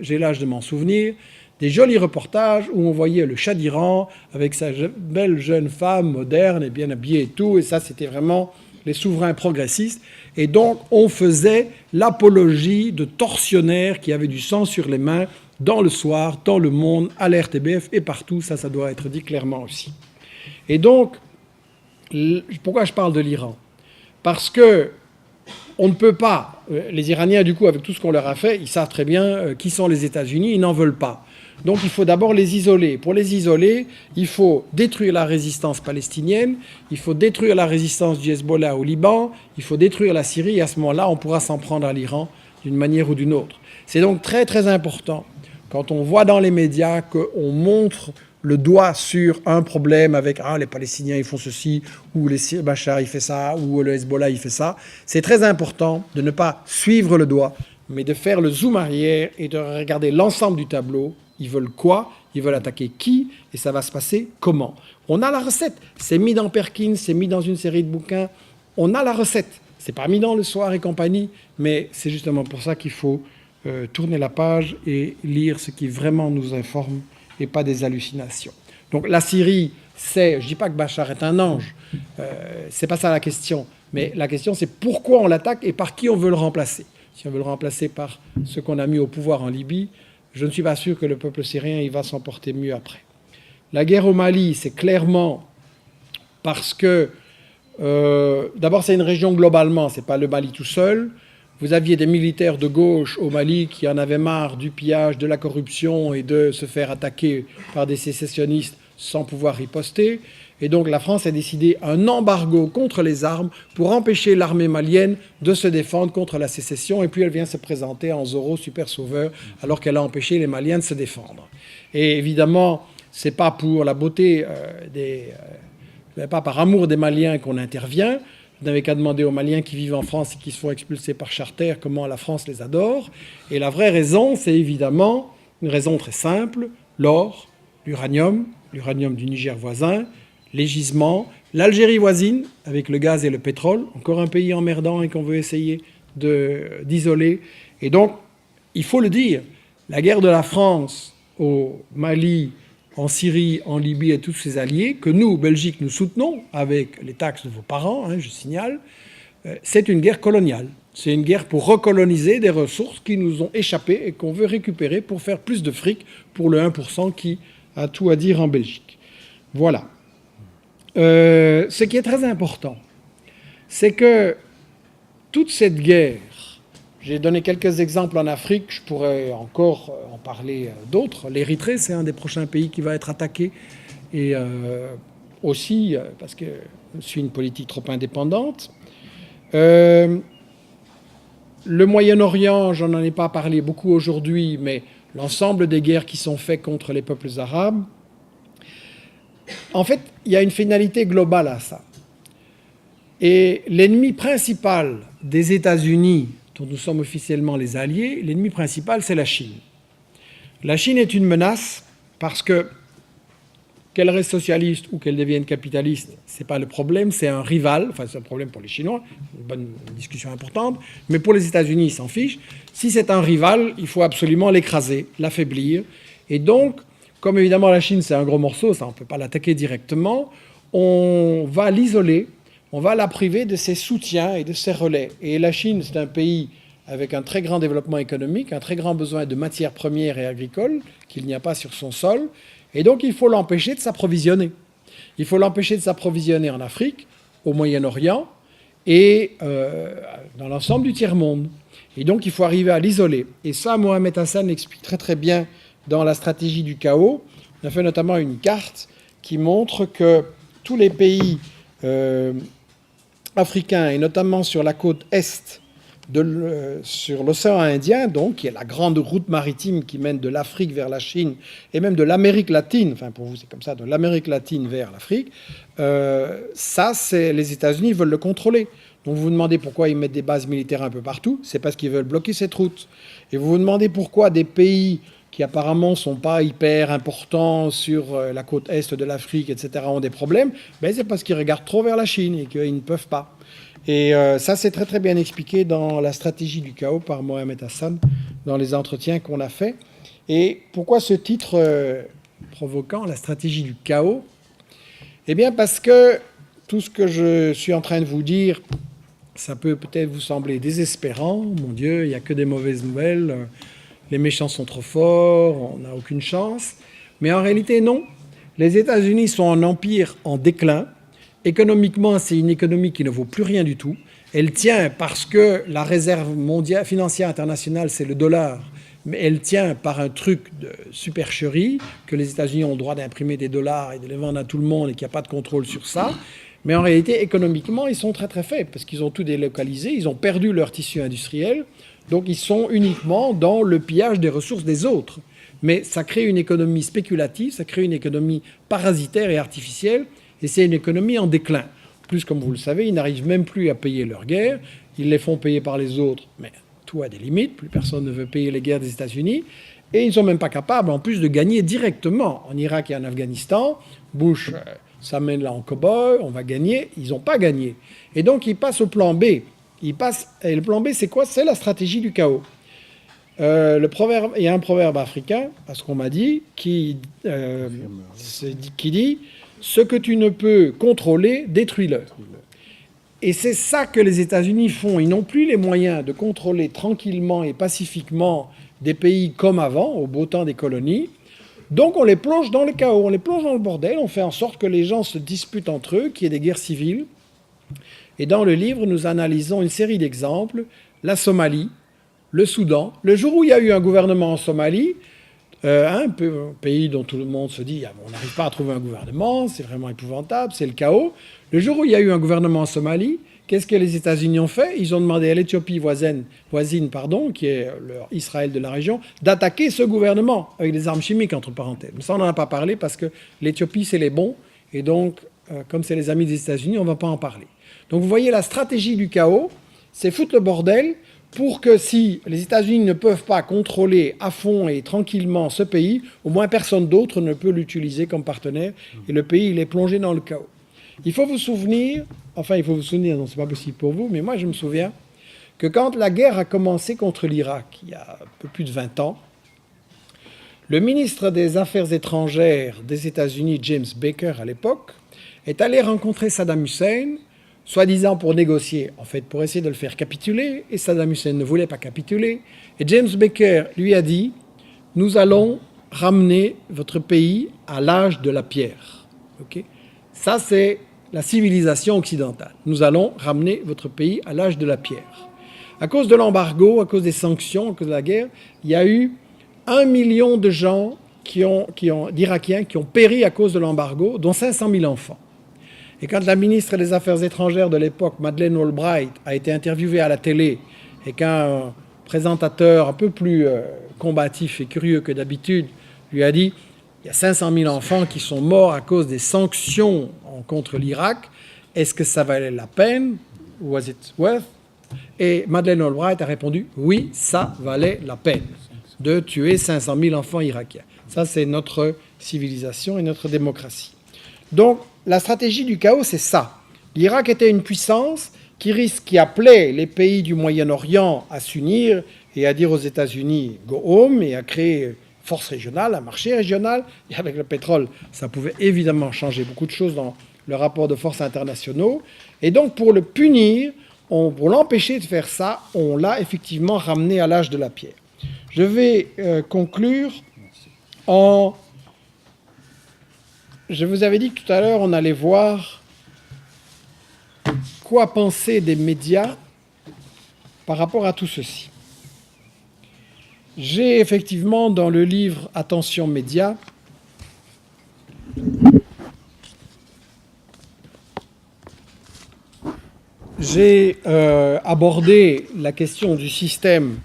j'ai l'âge de m'en souvenir, des jolis reportages où on voyait le Shah d'Iran avec sa belle jeune femme moderne et bien habillée et tout. Et ça, c'était vraiment les souverains progressistes. Et donc, on faisait l'apologie de tortionnaires qui avaient du sang sur les mains dans le Soir, dans Le Monde, à l'RTBF et partout. Ça doit être dit clairement aussi. Et donc, pourquoi je parle de l'Iran ? Parce que on ne peut pas, les Iraniens, du coup, avec tout ce qu'on leur a fait, ils savent très bien qui sont les États-Unis, ils n'en veulent pas. Donc il faut d'abord les isoler. Pour les isoler, il faut détruire la résistance palestinienne, il faut détruire la résistance du Hezbollah au Liban, il faut détruire la Syrie, et à ce moment-là, on pourra s'en prendre à l'Iran d'une manière ou d'une autre. C'est donc très très important, quand on voit dans les médias qu'on montre le doigt sur un problème avec « Ah, les Palestiniens, ils font ceci », ou « Bachar, il fait ça », ou « le Hezbollah, il fait ça ». C'est très important de ne pas suivre le doigt, mais de faire le zoom arrière et de regarder l'ensemble du tableau. Ils veulent quoi ? Ils veulent attaquer qui ? Et ça va se passer comment ? On a la recette. C'est mis dans Perkins, c'est mis dans une série de bouquins. On a la recette. C'est pas mis dans Le Soir et compagnie, mais c'est justement pour ça qu'il faut tourner la page et lire ce qui vraiment nous informe et pas des hallucinations. Donc la Syrie, je dis pas que Bachar est un ange, c'est pas ça la question, mais la question c'est pourquoi on l'attaque et par qui on veut le remplacer. Si on veut le remplacer par ceux qu'on a mis au pouvoir en Libye, je ne suis pas sûr que le peuple syrien il va s'en porter mieux après. La guerre au Mali, c'est clairement parce que, d'abord c'est une région globalement, c'est pas le Mali tout seul. Vous aviez des militaires de gauche au Mali qui en avaient marre du pillage, de la corruption et de se faire attaquer par des sécessionnistes sans pouvoir riposter. Et donc la France a décidé un embargo contre les armes pour empêcher l'armée malienne de se défendre contre la sécession. Et puis elle vient se présenter en Zorro super sauveur alors qu'elle a empêché les Maliens de se défendre. Et évidemment, c'est pas pour la beauté pas par amour des Maliens qu'on intervient. Vous n'avez qu'à demander aux Maliens qui vivent en France et qui se font expulser par charter comment la France les adore. Et la vraie raison, c'est évidemment une raison très simple, l'or, l'uranium du Niger voisin, les gisements, l'Algérie voisine avec le gaz et le pétrole, encore un pays emmerdant et qu'on veut essayer d'isoler. Et donc, il faut le dire, la guerre de la France au Mali, en Syrie, en Libye et tous ses alliés, que nous, Belgique, nous soutenons avec les taxes de vos parents, je signale, c'est une guerre coloniale. C'est une guerre pour recoloniser des ressources qui nous ont échappé et qu'on veut récupérer pour faire plus de fric pour le 1% qui a tout à dire en Belgique. Voilà. Ce qui est très important, c'est que toute cette guerre, j'ai donné quelques exemples en Afrique, je pourrais encore en parler d'autres. L'Érythrée, c'est un des prochains pays qui va être attaqué. Et aussi, parce que je suis une politique trop indépendante. Le Moyen-Orient, j'en ai pas parlé beaucoup aujourd'hui, mais l'ensemble des guerres qui sont faites contre les peuples arabes, en fait, il y a une finalité globale à ça. Et l'ennemi principal des États-Unis, dont nous sommes officiellement les alliés, l'ennemi principal, c'est la Chine. La Chine est une menace parce que, qu'elle reste socialiste ou qu'elle devienne capitaliste, ce n'est pas le problème, c'est un rival, enfin c'est un problème pour les Chinois, une discussion importante, mais pour les États-Unis, ils s'en fichent. Si c'est un rival, il faut absolument l'écraser, l'affaiblir. Et donc, comme évidemment la Chine, c'est un gros morceau, ça on ne peut pas l'attaquer directement, on va l'isoler, on va la priver de ses soutiens et de ses relais. Et la Chine, c'est un pays avec un très grand développement économique, un très grand besoin de matières premières et agricoles qu'il n'y a pas sur son sol. Et donc, il faut l'empêcher de s'approvisionner. Il faut l'empêcher de s'approvisionner en Afrique, au Moyen-Orient et dans l'ensemble du tiers-monde. Et donc, il faut arriver à l'isoler. Et ça, Mohamed Hassan l'explique très très bien dans la stratégie du chaos. On a fait notamment une carte qui montre que tous les pays africains, et notamment sur la côte est, sur l'océan Indien, donc, qui est la grande route maritime qui mène de l'Afrique vers la Chine, et même de l'Amérique latine, enfin pour vous c'est comme ça, de l'Amérique latine vers l'Afrique, ça, les États-Unis veulent le contrôler. Donc vous vous demandez pourquoi ils mettent des bases militaires un peu partout, c'est parce qu'ils veulent bloquer cette route. Et vous vous demandez pourquoi des pays qui apparemment ne sont pas hyper importants sur la côte est de l'Afrique, etc., ont des problèmes, ben c'est parce qu'ils regardent trop vers la Chine et qu'ils ne peuvent pas. Et ça, c'est très très bien expliqué dans la stratégie du chaos par Mohamed Hassan, dans les entretiens qu'on a faits. Et pourquoi ce titre provoquant, la stratégie du chaos? Eh bien parce que tout ce que je suis en train de vous dire, ça peut peut-être vous sembler désespérant. Mon Dieu, il n'y a que des mauvaises nouvelles. Les méchants sont trop forts, on n'a aucune chance. Mais en réalité, non. Les États-Unis sont un empire en déclin. Économiquement, c'est une économie qui ne vaut plus rien du tout. Elle tient parce que la réserve mondiale, financière internationale, c'est le dollar. Mais elle tient par un truc de supercherie, que les États-Unis ont le droit d'imprimer des dollars et de les vendre à tout le monde et qu'il n'y a pas de contrôle sur ça. Mais en réalité, économiquement, ils sont très très faibles parce qu'ils ont tout délocalisé, ils ont perdu leur tissu industriel. Donc ils sont uniquement dans le pillage des ressources des autres. Mais ça crée une économie spéculative, ça crée une économie parasitaire et artificielle, et c'est une économie en déclin. Plus, comme vous le savez, ils n'arrivent même plus à payer leurs guerres, ils les font payer par les autres, mais tout a des limites, plus personne ne veut payer les guerres des États-Unis, et ils ne sont même pas capables, en plus, de gagner directement en Irak et en Afghanistan. Bush s'amène là en cow-boy, on va gagner, ils n'ont pas gagné. Et donc ils passent au plan B. Et le plan B, c'est quoi? C'est la stratégie du chaos. Il y a un proverbe africain, parce qu'on m'a dit, qui dit « Ce que tu ne peux contrôler, détruis-le ». Et c'est ça que les États-Unis font. Ils n'ont plus les moyens de contrôler tranquillement et pacifiquement des pays comme avant, au beau temps des colonies. Donc on les plonge dans le chaos, on les plonge dans le bordel, on fait en sorte que les gens se disputent entre eux, qu'il y ait des guerres civiles. Et dans le livre, nous analysons une série d'exemples. La Somalie, le Soudan. Le jour où il y a eu un gouvernement en Somalie, un pays dont tout le monde se dit on n'arrive pas à trouver un gouvernement, c'est vraiment épouvantable, c'est le chaos. Le jour où il y a eu un gouvernement en Somalie, qu'est-ce que les États-Unis ont fait? Ils ont demandé à l'Éthiopie voisine, qui est Israël de la région, d'attaquer ce gouvernement avec des armes chimiques, entre parenthèses. Mais ça, on n'en a pas parlé parce que l'Éthiopie, c'est les bons. Et donc, comme c'est les amis des États-Unis, on ne va pas en parler. Donc vous voyez, la stratégie du chaos, c'est foutre le bordel pour que si les États-Unis ne peuvent pas contrôler à fond et tranquillement ce pays, au moins personne d'autre ne peut l'utiliser comme partenaire et le pays il est plongé dans le chaos. Il faut vous souvenir, non c'est pas possible pour vous, mais moi je me souviens que quand la guerre a commencé contre l'Irak, il y a un peu plus de 20 ans, le ministre des Affaires étrangères des États-Unis, James Baker à l'époque, est allé rencontrer Saddam Hussein, soi-disant pour négocier, en fait pour essayer de le faire capituler, et Saddam Hussein ne voulait pas capituler. Et James Baker lui a dit « Nous allons ramener votre pays à l'âge de la pierre. » Okay. Ça, c'est la civilisation occidentale. Nous allons ramener votre pays à l'âge de la pierre. À cause de l'embargo, à cause des sanctions, à cause de la guerre, il y a eu 1 million de gens d'Irakiens qui ont péri à cause de l'embargo, dont 500 000 enfants. Et quand la ministre des Affaires étrangères de l'époque, Madeleine Albright, a été interviewée à la télé et qu'un présentateur un peu plus combatif et curieux que d'habitude lui a dit « Il y a 500 000 enfants qui sont morts à cause des sanctions contre l'Irak. Est-ce que ça valait la peine? Was it worth ?» Et Madeleine Albright a répondu « Oui, ça valait la peine de tuer 500 000 enfants irakiens. » Ça, c'est notre civilisation et notre démocratie. Donc, la stratégie du chaos, c'est ça. L'Irak était une puissance qui appelait les pays du Moyen-Orient à s'unir et à dire aux États-Unis « go home » et à créer force régionale, un marché régional. Et avec le pétrole, ça pouvait évidemment changer beaucoup de choses dans le rapport de forces internationaux. Et donc, pour le punir, pour l'empêcher de faire ça, on l'a effectivement ramené à l'âge de la pierre. Je vais conclure en... Je vous avais dit que tout à l'heure, on allait voir quoi penser des médias par rapport à tout ceci. J'ai effectivement dans le livre « Attention médias » j'ai abordé la question du système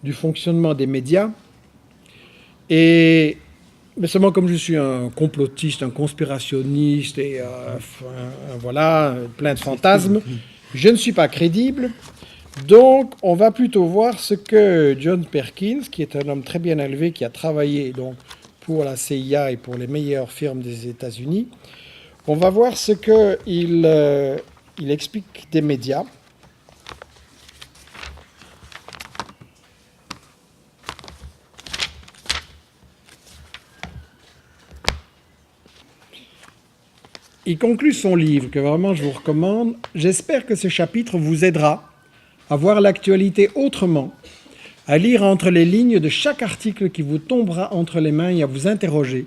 du fonctionnement des médias et mais seulement comme je suis un complotiste, un conspirationniste et voilà, plein de fantasmes, Je ne suis pas crédible, donc on va plutôt voir ce que John Perkins, qui est un homme très bien élevé, qui a travaillé donc pour la CIA et pour les meilleures firmes des États-Unis, on va voir ce qu'il il explique des médias. Il conclut son livre, que vraiment je vous recommande. J'espère que ce chapitre vous aidera à voir l'actualité autrement, à lire entre les lignes de chaque article qui vous tombera entre les mains et à vous interroger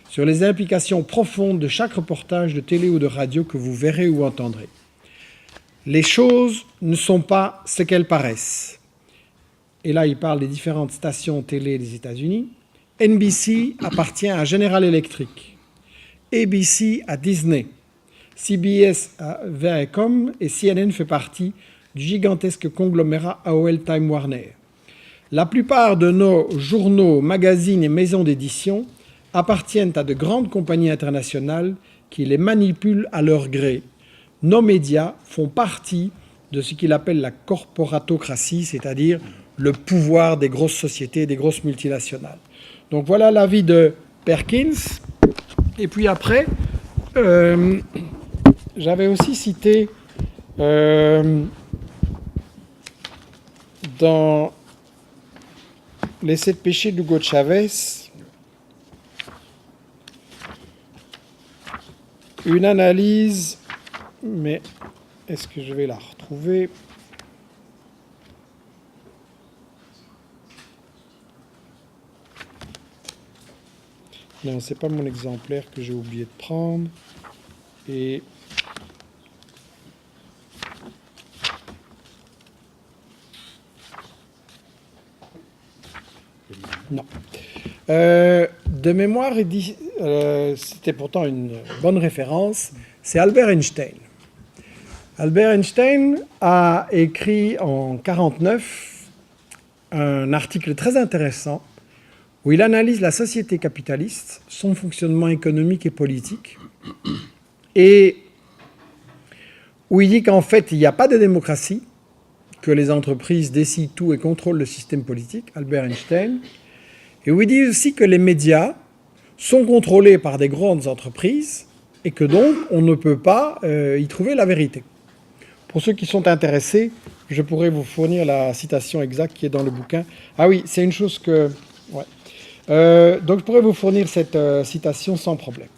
sur les implications profondes de chaque reportage de télé ou de radio que vous verrez ou entendrez. Les choses ne sont pas ce qu'elles paraissent. Et là, il parle des différentes stations télé des États-Unis. NBC appartient à General Electric. ABC à Disney, CBS à Viacom et CNN fait partie du gigantesque conglomérat AOL Time Warner. La plupart de nos journaux, magazines et maisons d'édition appartiennent à de grandes compagnies internationales qui les manipulent à leur gré. Nos médias font partie de ce qu'il appelle la corporatocratie, c'est-à-dire le pouvoir des grosses sociétés, des grosses multinationales. Donc voilà l'avis de Perkins. Et puis après, j'avais aussi cité dans Les 7 péchés d'Hugo Chavez une analyse, mais est-ce que je vais la retrouver ? Non, c'est pas mon exemplaire que j'ai oublié de prendre. Et non. De mémoire, c'était pourtant une bonne référence, c'est Albert Einstein. Albert Einstein a écrit en 1949 un article très intéressant où il analyse la société capitaliste, son fonctionnement économique et politique, et où il dit qu'en fait, il n'y a pas de démocratie, que les entreprises décident tout et contrôlent le système politique, Albert Einstein, et où il dit aussi que les médias sont contrôlés par des grandes entreprises et que donc on ne peut pas y trouver la vérité. Pour ceux qui sont intéressés, je pourrais vous fournir la citation exacte qui est dans le bouquin. Ah oui, c'est une chose que... Ouais. Donc je pourrais vous fournir cette citation sans problème.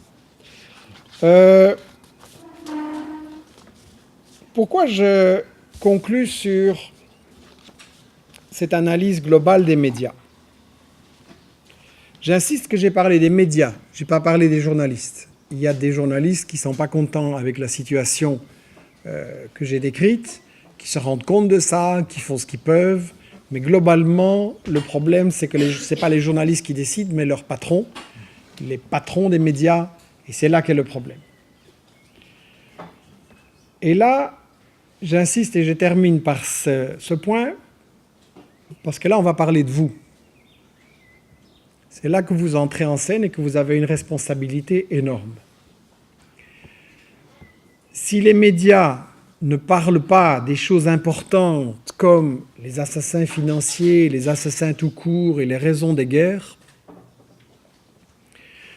Pourquoi je conclus sur cette analyse globale des médias ? J'insiste que j'ai parlé des médias, je n'ai pas parlé des journalistes. Il y a des journalistes qui ne sont pas contents avec la situation que j'ai décrite, qui se rendent compte de ça, qui font ce qu'ils peuvent. Mais globalement, le problème, c'est que ce n'est pas les journalistes qui décident, mais leurs patrons, les patrons des médias, et c'est là qu'est le problème. Et là, j'insiste et je termine par ce point, parce que là, on va parler de vous. C'est là que vous entrez en scène et que vous avez une responsabilité énorme. Si les médias ne parlent pas des choses importantes comme les assassins financiers, les assassins tout court et les raisons des guerres,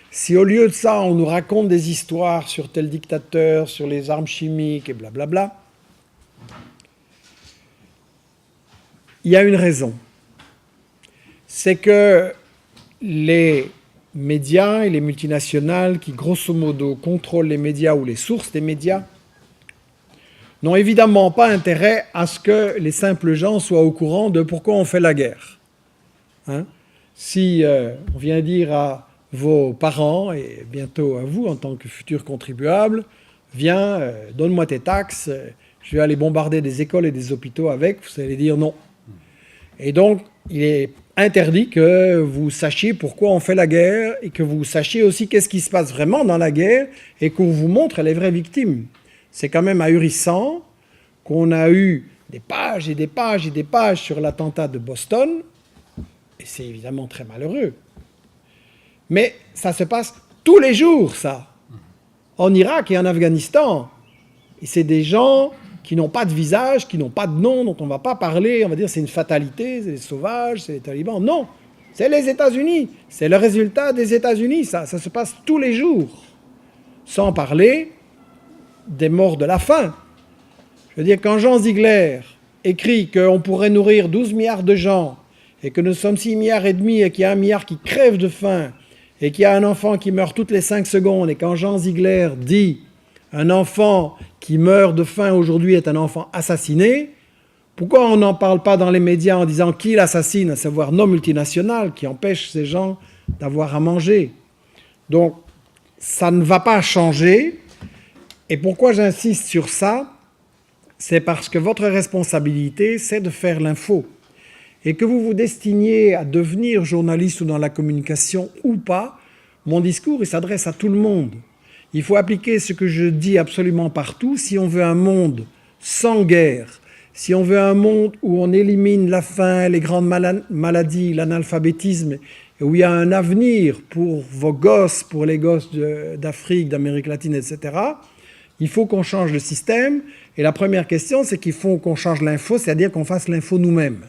si au lieu de ça, on nous raconte des histoires sur tel dictateur, sur les armes chimiques et blablabla, il y a une raison. C'est que les médias et les multinationales qui, grosso modo, contrôlent les médias ou les sources des médias, n'ont évidemment pas intérêt à ce que les simples gens soient au courant de pourquoi on fait la guerre. Hein ? Si on vient dire à vos parents, et bientôt à vous en tant que futurs contribuables, viens, donne-moi tes taxes, je vais aller bombarder des écoles et des hôpitaux avec, vous allez dire non. Et donc, il est interdit que vous sachiez pourquoi on fait la guerre et que vous sachiez aussi qu'est-ce qui se passe vraiment dans la guerre et qu'on vous montre les vraies victimes. C'est quand même ahurissant qu'on a eu des pages et des pages et des pages sur l'attentat de Boston, et c'est évidemment très malheureux. Mais ça se passe tous les jours, ça, en Irak et en Afghanistan. Et c'est des gens qui n'ont pas de visage, qui n'ont pas de nom, dont on ne va pas parler, on va dire c'est une fatalité, c'est les sauvages, c'est les talibans. Non, c'est les États-Unis, c'est le résultat des États-Unis, ça se passe tous les jours. Sans parler des morts de la faim. Je veux dire, quand Jean Ziegler écrit qu'on pourrait nourrir 12 milliards de gens, et que nous sommes 6 milliards et demi, et qu'il y a 1 milliard qui crève de faim, et qu'il y a un enfant qui meurt toutes les 5 secondes, et quand Jean Ziegler dit un enfant qui meurt de faim aujourd'hui est un enfant assassiné, pourquoi on n'en parle pas dans les médias en disant qui l'assassine, à savoir nos multinationales qui empêchent ces gens d'avoir à manger? Donc, ça ne va pas changer. Et pourquoi j'insiste sur ça? C'est parce que votre responsabilité, c'est de faire l'info. Et que vous vous destiniez à devenir journaliste ou dans la communication ou pas, mon discours, il s'adresse à tout le monde. Il faut appliquer ce que je dis absolument partout. Si on veut un monde sans guerre, si on veut un monde où on élimine la faim, les grandes maladies, l'analphabétisme, et où il y a un avenir pour vos gosses, pour les gosses d'Afrique, d'Amérique latine, etc., il faut qu'on change le système. Et la première question, c'est qu'il faut qu'on change l'info, c'est-à-dire qu'on fasse l'info nous-mêmes.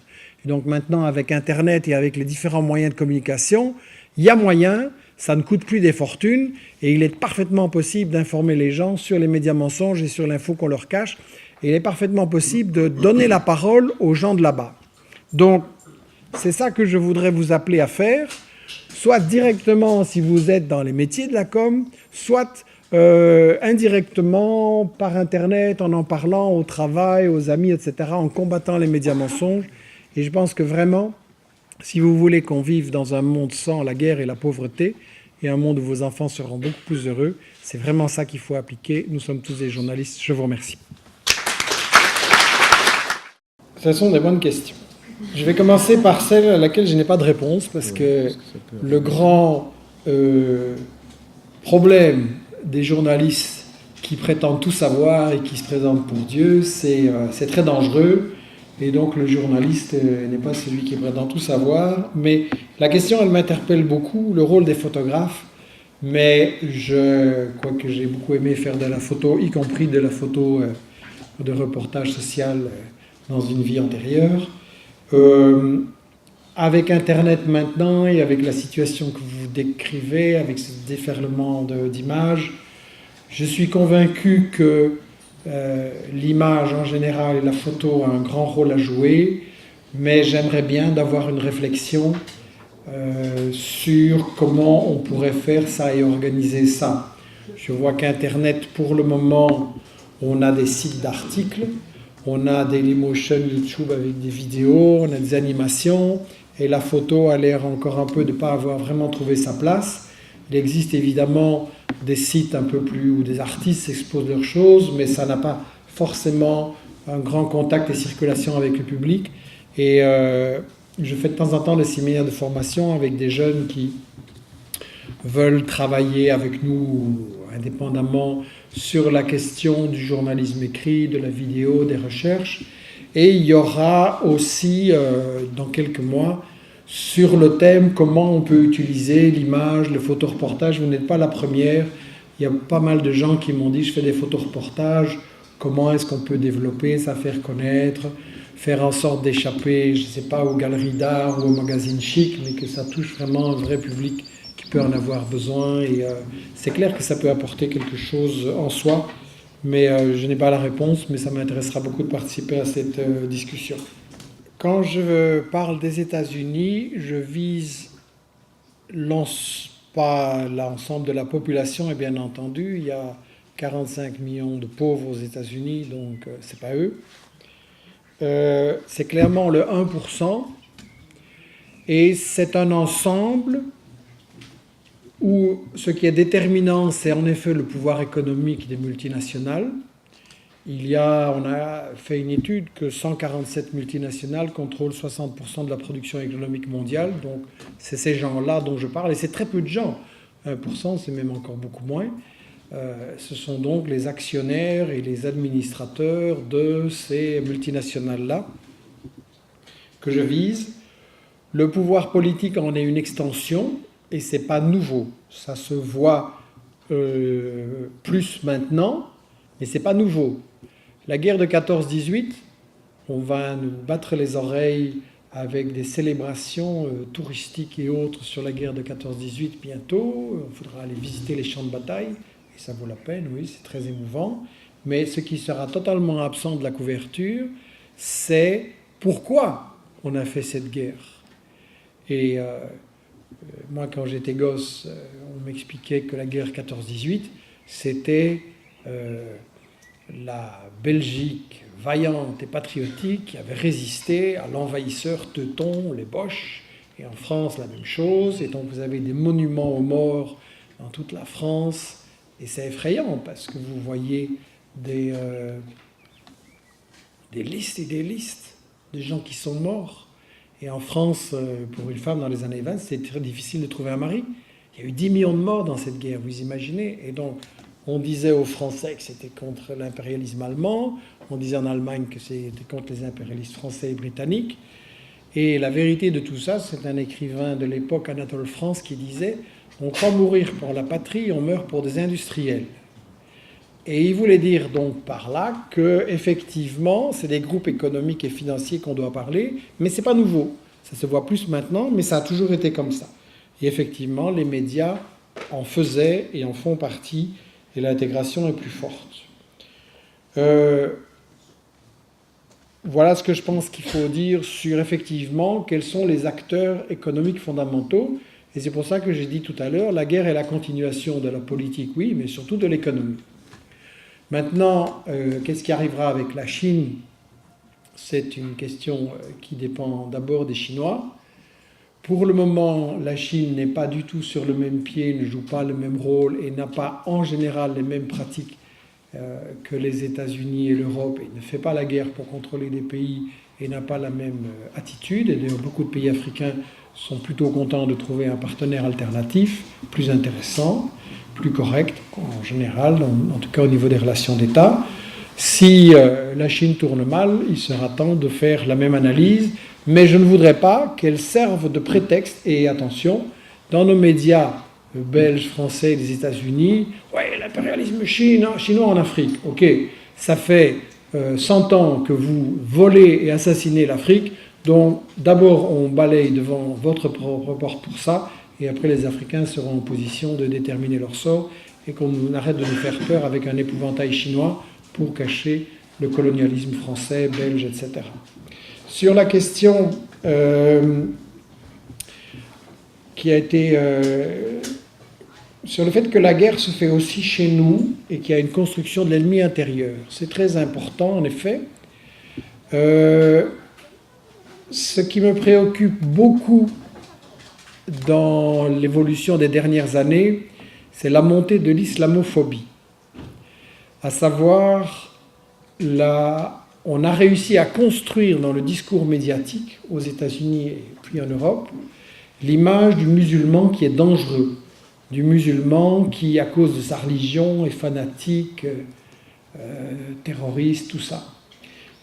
Et donc maintenant, avec Internet et avec les différents moyens de communication, il y a moyen, ça ne coûte plus des fortunes, et il est parfaitement possible d'informer les gens sur les médias mensonges et sur l'info qu'on leur cache. Et il est parfaitement possible de donner la parole aux gens de là-bas. Donc, c'est ça que je voudrais vous appeler à faire, soit directement si vous êtes dans les métiers de la com, soit indirectement par Internet, en parlant au travail, aux amis, etc., en combattant les médias mensonges. Et je pense que vraiment, si vous voulez qu'on vive dans un monde sans la guerre et la pauvreté, et un monde où vos enfants seront beaucoup plus heureux, c'est vraiment ça qu'il faut appliquer. Nous sommes tous des journalistes. Je vous remercie. Ce sont des bonnes questions. Je vais commencer par celle à laquelle je n'ai pas de réponse, parce que le grand problème des journalistes qui prétendent tout savoir et qui se présentent pour Dieu, c'est très dangereux. Et donc le journaliste n'est pas celui qui prétend tout savoir. Mais la question, elle m'interpelle beaucoup, le rôle des photographes. Mais quoique j'ai beaucoup aimé faire de la photo, y compris de la photo de reportage social dans une vie antérieure. Avec Internet maintenant et avec la situation que vous décrivez, avec ce déferlement d'images, je suis convaincu que l'image en général et la photo a un grand rôle à jouer, mais j'aimerais bien d'avoir une réflexion sur comment on pourrait faire ça et organiser ça. Je vois qu'Internet, pour le moment, on a des sites d'articles, on a Dailymotion, YouTube avec des vidéos, on a des animations, et la photo a l'air encore un peu de ne pas avoir vraiment trouvé sa place. Il existe évidemment des sites un peu plus où des artistes exposent leurs choses, mais ça n'a pas forcément un grand contact et circulation avec le public. Et je fais de temps en temps des séminaires de formation avec des jeunes qui veulent travailler avec nous indépendamment sur la question du journalisme écrit, de la vidéo, des recherches. Et il y aura aussi, dans quelques mois, sur le thème comment on peut utiliser l'image, le photoreportage. Vous n'êtes pas la première. Il y a pas mal de gens qui m'ont dit « je fais des photoreportages, comment est-ce qu'on peut développer ça, faire connaître, faire en sorte d'échapper, je ne sais pas, aux galeries d'art ou aux magazines chic, mais que ça touche vraiment un vrai public qui peut en avoir besoin. » Et c'est clair que ça peut apporter quelque chose en soi, mais je n'ai pas la réponse, mais ça m'intéressera beaucoup de participer à cette discussion. Quand je parle des États-Unis, je vise pas l'ensemble de la population, et bien entendu, il y a 45 millions de pauvres aux États-Unis, donc c'est pas eux. C'est clairement le 1%, et c'est un ensemble où ce qui est déterminant, c'est en effet le pouvoir économique des multinationales. On a fait une étude que 147 multinationales contrôlent 60% de la production économique mondiale. Donc, c'est ces gens-là dont je parle. Et c'est très peu de gens. 1%, c'est même encore beaucoup moins. Ce sont donc les actionnaires et les administrateurs de ces multinationales-là que je vise. Le pouvoir politique en est une extension et ce n'est pas nouveau. Ça se voit plus maintenant, mais ce n'est pas nouveau. La guerre de 14-18, on va nous battre les oreilles avec des célébrations touristiques et autres sur la guerre de 14-18 bientôt. Il faudra aller visiter les champs de bataille, et ça vaut la peine, oui, c'est très émouvant. Mais ce qui sera totalement absent de la couverture, c'est pourquoi on a fait cette guerre. Et moi, quand j'étais gosse, on m'expliquait que la guerre 14-18, c'était la Belgique vaillante et patriotique qui avait résisté à l'envahisseur teuton, les Boches, et en France la même chose. Et donc vous avez des monuments aux morts dans toute la France, et c'est effrayant parce que vous voyez des listes et des listes de gens qui sont morts. Et en France, pour une femme dans les années 20, c'était très difficile de trouver un mari. Il y a eu 10 millions de morts dans cette guerre, vous imaginez. Et donc, on disait aux Français que c'était contre l'impérialisme allemand, on disait en Allemagne que c'était contre les impérialistes français et britanniques. Et la vérité de tout ça, c'est un écrivain de l'époque, Anatole France, qui disait « On croit mourir pour la patrie, on meurt pour des industriels ». Et il voulait dire donc par là que effectivement, c'est des groupes économiques et financiers qu'on doit parler, mais c'est pas nouveau. Ça se voit plus maintenant, mais ça a toujours été comme ça. Et effectivement, les médias en faisaient et en font partie, et l'intégration est plus forte. Voilà ce que je pense qu'il faut dire sur effectivement quels sont les acteurs économiques fondamentaux. Et c'est pour ça que j'ai dit tout à l'heure, la guerre est la continuation de la politique, oui, mais surtout de l'économie. Maintenant, qu'est-ce qui arrivera avec la Chine? C'est une question qui dépend d'abord des Chinois. Pour le moment, la Chine n'est pas du tout sur le même pied, ne joue pas le même rôle et n'a pas en général les mêmes pratiques que les États-Unis et l'Europe, et ne fait pas la guerre pour contrôler des pays et n'a pas la même attitude. Et d'ailleurs, beaucoup de pays africains sont plutôt contents de trouver un partenaire alternatif, plus intéressant, plus correct en général, en tout cas au niveau des relations d'État. Si la Chine tourne mal, il sera temps de faire la même analyse, mais je ne voudrais pas qu'elle serve de prétexte. Et attention, dans nos médias belges, français, des États-Unis, ouais, l'impérialisme chinois en Afrique, ok, ça fait 100 ans que vous volez et assassinez l'Afrique, donc d'abord on balaye devant votre propre porte pour ça, et après les Africains seront en position de déterminer leur sort, et qu'on arrête de nous faire peur avec un épouvantail chinois pour cacher le colonialisme français, belge, etc. Sur la question qui a été... sur le fait que la guerre se fait aussi chez nous et qu'il y a une construction de l'ennemi intérieur. C'est très important, en effet. Ce qui me préoccupe beaucoup dans l'évolution des dernières années, c'est la montée de l'islamophobie. À savoir, on a réussi à construire dans le discours médiatique, aux États-Unis et puis en Europe, l'image du musulman qui est dangereux, du musulman qui, à cause de sa religion, est fanatique, terroriste, tout ça.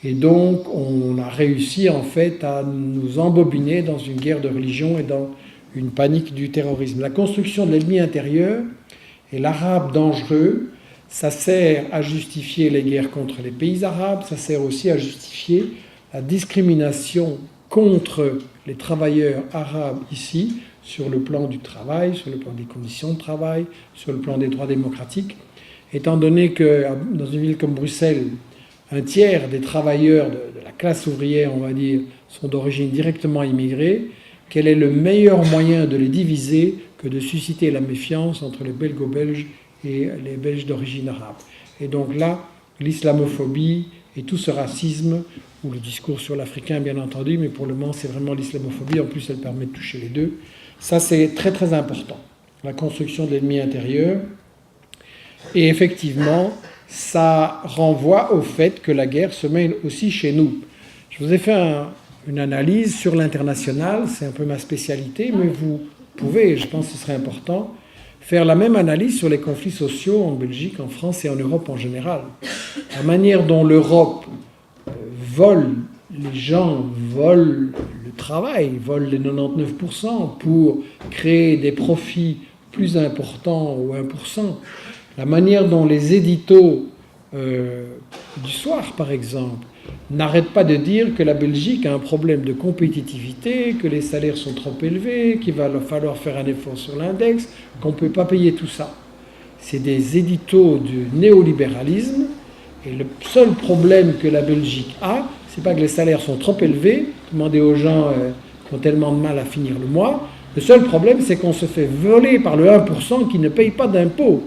Et donc, on a réussi en fait à nous embobiner dans une guerre de religion et dans une panique du terrorisme. La construction de l'ennemi intérieur et l'arabe dangereux, ça sert à justifier les guerres contre les pays arabes, ça sert aussi à justifier la discrimination contre les travailleurs arabes ici, sur le plan du travail, sur le plan des conditions de travail, sur le plan des droits démocratiques, étant donné que dans une ville comme Bruxelles, un tiers des travailleurs de la classe ouvrière, on va dire, sont d'origine directement immigrée, quel est le meilleur moyen de les diviser que de susciter la méfiance entre les Belgo-Belges et les Belges d'origine arabe? Et donc là, l'islamophobie et tout ce racisme, ou le discours sur l'Africain bien entendu, mais pour le moment c'est vraiment l'islamophobie, en plus elle permet de toucher les deux. Ça c'est très très important, la construction de l'ennemi intérieur. Et effectivement, ça renvoie au fait que la guerre se mène aussi chez nous. Je vous ai fait une analyse sur l'international, c'est un peu ma spécialité, mais vous pouvez, je pense que ce serait important, faire la même analyse sur les conflits sociaux en Belgique, en France et en Europe en général. La manière dont l'Europe vole, les gens volent le travail, volent les 99% pour créer des profits plus importants au 1%. La manière dont les éditos du soir, par exemple, n'arrête pas de dire que la Belgique a un problème de compétitivité, que les salaires sont trop élevés, qu'il va falloir faire un effort sur l'index, qu'on ne peut pas payer tout ça. C'est des éditos du néolibéralisme, et le seul problème que la Belgique a, c'est pas que les salaires sont trop élevés, demandez aux gens qui ont tellement de mal à finir le mois, le seul problème c'est qu'on se fait voler par le 1% qui ne paye pas d'impôts.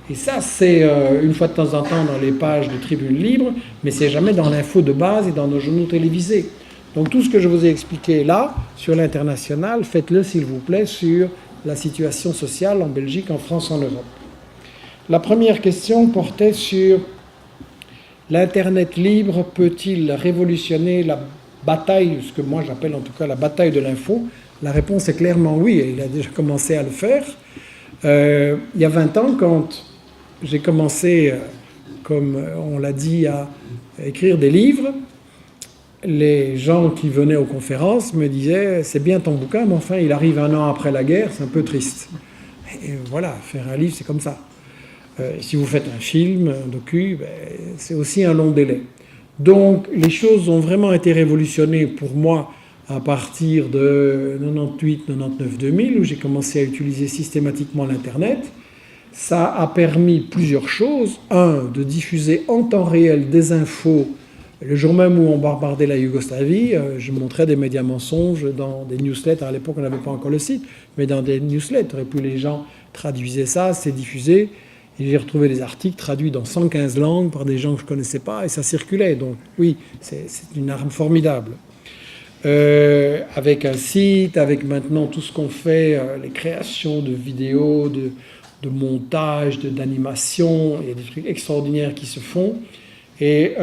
Et ça, c'est une fois de temps en temps dans les pages de Tribune Libre, mais c'est jamais dans l'info de base et dans nos journaux télévisés. Donc tout ce que je vous ai expliqué là, sur l'international, faites-le s'il vous plaît sur la situation sociale en Belgique, en France, en Europe. La première question portait sur l'Internet libre peut-il révolutionner la bataille, ce que moi j'appelle en tout cas la bataille de l'info? La réponse est clairement oui, et il a déjà commencé à le faire. Il y a 20 ans, quand j'ai commencé, comme on l'a dit, à écrire des livres, les gens qui venaient aux conférences me disaient « c'est bien ton bouquin, mais enfin il arrive 1 an après la guerre, c'est un peu triste ». Et voilà, faire un livre c'est comme ça. Si vous faites un film, un docu, c'est aussi un long délai. Donc les choses ont vraiment été révolutionnées pour moi à partir de 98, 99, 2000, où j'ai commencé à utiliser systématiquement l'Internet. Ça a permis plusieurs choses. Un, de diffuser en temps réel des infos. Le jour même où on bombardait la Yougoslavie, je montrais des médias mensonges dans des newsletters. À l'époque, on n'avait pas encore le site, mais dans des newsletters. Et puis les gens traduisaient ça, c'est diffusé. Et j'ai retrouvé des articles traduits dans 115 langues par des gens que je ne connaissais pas, et ça circulait. Donc oui, c'est une arme formidable. Avec un site, avec maintenant tout ce qu'on fait, les créations de vidéos, de montage, d'animation, il y a des trucs extraordinaires qui se font. Et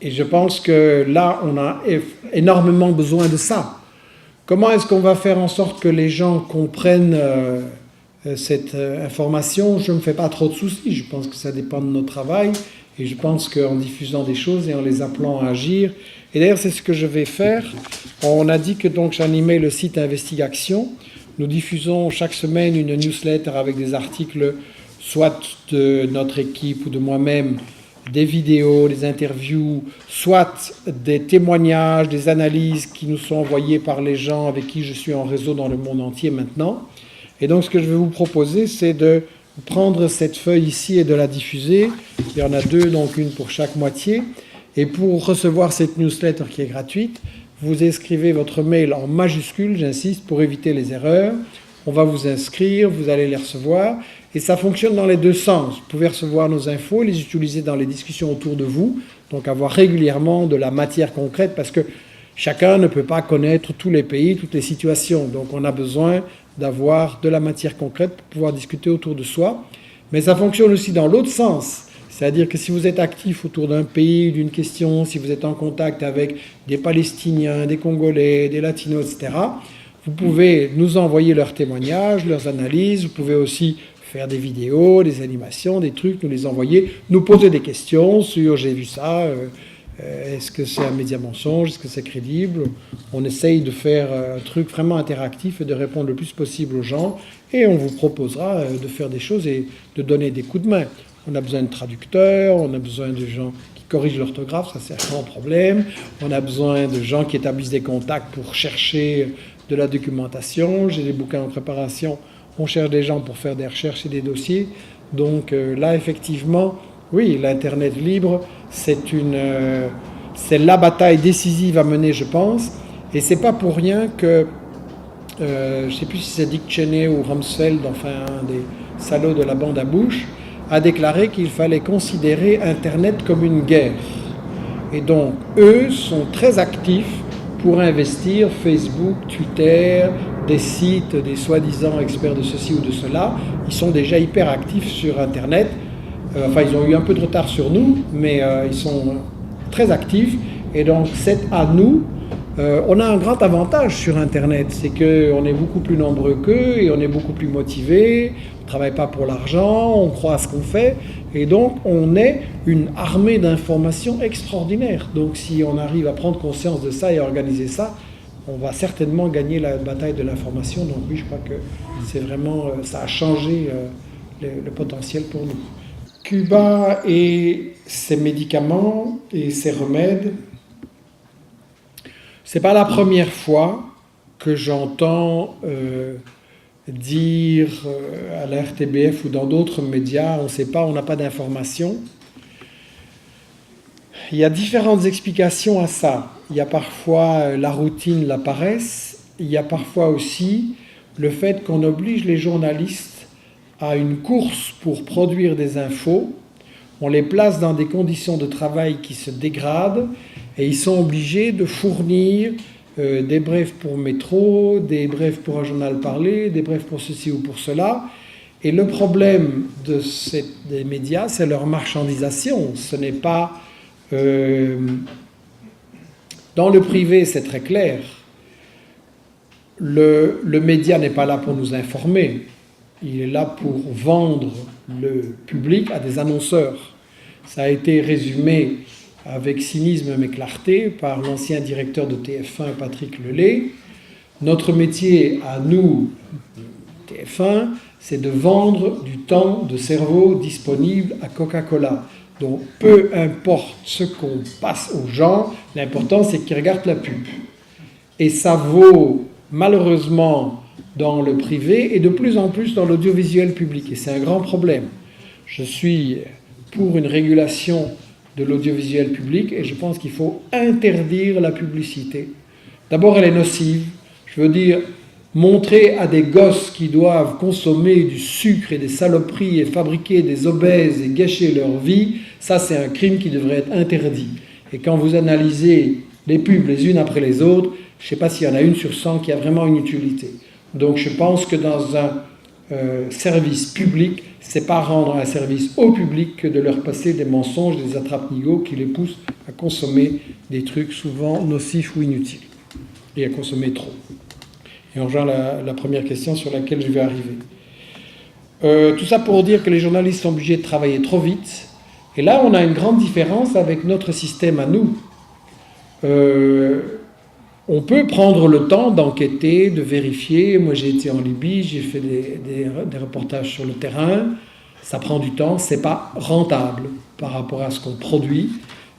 je pense que là, on a énormément besoin de ça. Comment est-ce qu'on va faire en sorte que les gens comprennent cette information? Je ne me fais pas trop de soucis, je pense que ça dépend de notre travail, et je pense qu'en diffusant des choses et en les appelant à agir, et d'ailleurs c'est ce que je vais faire. On a dit que donc j'animais le site Investigation. Nous diffusons chaque semaine une newsletter avec des articles, soit de notre équipe ou de moi-même, des vidéos, des interviews, soit des témoignages, des analyses qui nous sont envoyées par les gens avec qui je suis en réseau dans le monde entier maintenant. Et donc ce que je vais vous proposer, c'est de prendre cette feuille ici et de la diffuser. Il y en a 2, donc une pour chaque moitié. Et pour recevoir cette newsletter qui est gratuite, vous inscrivez votre mail en majuscule, j'insiste, pour éviter les erreurs. On va vous inscrire, vous allez les recevoir. Et ça fonctionne dans les 2 sens. Vous pouvez recevoir nos infos, les utiliser dans les discussions autour de vous, donc avoir régulièrement de la matière concrète, parce que chacun ne peut pas connaître tous les pays, toutes les situations. Donc on a besoin d'avoir de la matière concrète pour pouvoir discuter autour de soi. Mais ça fonctionne aussi dans l'autre sens. C'est-à-dire que si vous êtes actif autour d'un pays, d'une question, si vous êtes en contact avec des Palestiniens, des Congolais, des Latinos, etc., vous pouvez nous envoyer leurs témoignages, leurs analyses. Vous pouvez aussi faire des vidéos, des animations, des trucs, nous les envoyer, nous poser des questions sur « j'ai vu ça », est-ce que c'est un média mensonge, est-ce que c'est crédible? On essaye de faire un truc vraiment interactif et de répondre le plus possible aux gens, et on vous proposera de faire des choses et de donner des coups de main. On a besoin de traducteurs, on a besoin de gens qui corrigent l'orthographe, ça c'est un grand problème. On a besoin de gens qui établissent des contacts pour chercher de la documentation. J'ai des bouquins en préparation, on cherche des gens pour faire des recherches et des dossiers. Donc là, effectivement, oui, l'Internet libre, c'est la bataille décisive à mener, je pense. Et c'est pas pour rien que, je ne sais plus si c'est Dick Cheney ou Rumsfeld, enfin un des salauds de la bande à Bush, a déclaré qu'il fallait considérer Internet comme une guerre. Et donc, eux sont très actifs pour investir Facebook, Twitter, des sites, des soi-disant experts de ceci ou de cela. Ils sont déjà hyper actifs sur Internet. Enfin, ils ont eu un peu de retard sur nous, mais ils sont très actifs. Et donc, c'est à nous. On a un grand avantage sur Internet, c'est qu'on est beaucoup plus nombreux qu'eux et on est beaucoup plus motivés. On ne travaille pas pour l'argent, on croit à ce qu'on fait. Et donc, on est une armée d'informations extraordinaire. Donc, si on arrive à prendre conscience de ça et à organiser ça, on va certainement gagner la bataille de l'information. Donc oui, je crois que c'est vraiment, ça a changé le potentiel pour nous. Cuba et ses médicaments et ses remèdes, c'est pas la première fois que j'entends dire à la RTBF ou dans d'autres médias, on ne sait pas, on n'a pas d'informations. Il y a différentes explications à ça. Il y a parfois la routine, la paresse. Il y a parfois aussi le fait qu'on oblige les journalistes à une course pour produire des infos. On les place dans des conditions de travail qui se dégradent et ils sont obligés de fournir des brefs pour Métro, des brefs pour un journal parlé, des brefs pour ceci ou pour cela. Et le problème des médias, c'est leur marchandisation. Ce n'est pas... dans le privé, c'est très clair. Le média n'est pas là pour nous informer. Il est là pour vendre le public à des annonceurs. Ça a été résumé avec cynisme mais clarté par l'ancien directeur de TF1, Patrick Lelay. Notre métier à nous, TF1, c'est de vendre du temps de cerveau disponible à Coca-Cola. Donc peu importe ce qu'on passe aux gens, l'important c'est qu'ils regardent la pub. Et ça vaut malheureusement dans le privé et de plus en plus dans l'audiovisuel public. Et c'est un grand problème. Je suis pour une régulation de l'audiovisuel public et je pense qu'il faut interdire la publicité. D'abord, elle est nocive. Je veux dire, montrer à des gosses qui doivent consommer du sucre et des saloperies et fabriquer des obèses et gâcher leur vie, ça c'est un crime qui devrait être interdit. Et quand vous analysez les pubs les unes après les autres, je ne sais pas s'il y en a une sur 100 qui a vraiment une utilité. Donc je pense que dans un service public, c'est pas rendre un service au public que de leur passer des mensonges, des attrape-nigauds qui les poussent à consommer des trucs souvent nocifs ou inutiles et à consommer trop. Et on rejoint la première question sur laquelle je vais arriver. Tout ça pour dire que les journalistes sont obligés de travailler trop vite. Et là, on a une grande différence avec notre système à nous. On peut prendre le temps d'enquêter, de vérifier. Moi, j'ai été en Libye, j'ai fait des reportages sur le terrain. Ça prend du temps, c'est pas rentable par rapport à ce qu'on produit,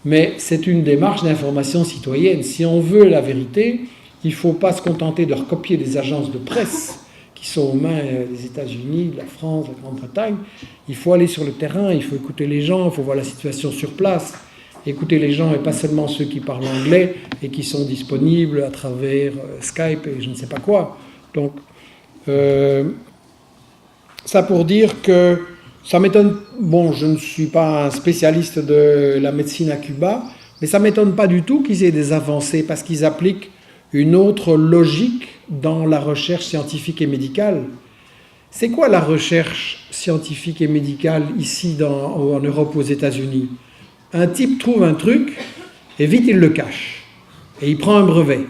mais c'est une démarche d'information citoyenne. Si on veut la vérité, il ne faut pas se contenter de recopier des agences de presse qui sont aux mains des États-Unis, de la France, de la Grande-Bretagne. Il faut aller sur le terrain, il faut écouter les gens, il faut voir la situation sur place. Écouter les gens et pas seulement ceux qui parlent anglais et qui sont disponibles à travers Skype et je ne sais pas quoi. Donc, ça pour dire que ça m'étonne... Bon, je ne suis pas un spécialiste de la médecine à Cuba, mais ça ne m'étonne pas du tout qu'ils aient des avancées parce qu'ils appliquent une autre logique dans la recherche scientifique et médicale. C'est quoi la recherche scientifique et médicale ici en Europe ou aux États-Unis ? Un type trouve un truc et vite il le cache. Et il prend un brevet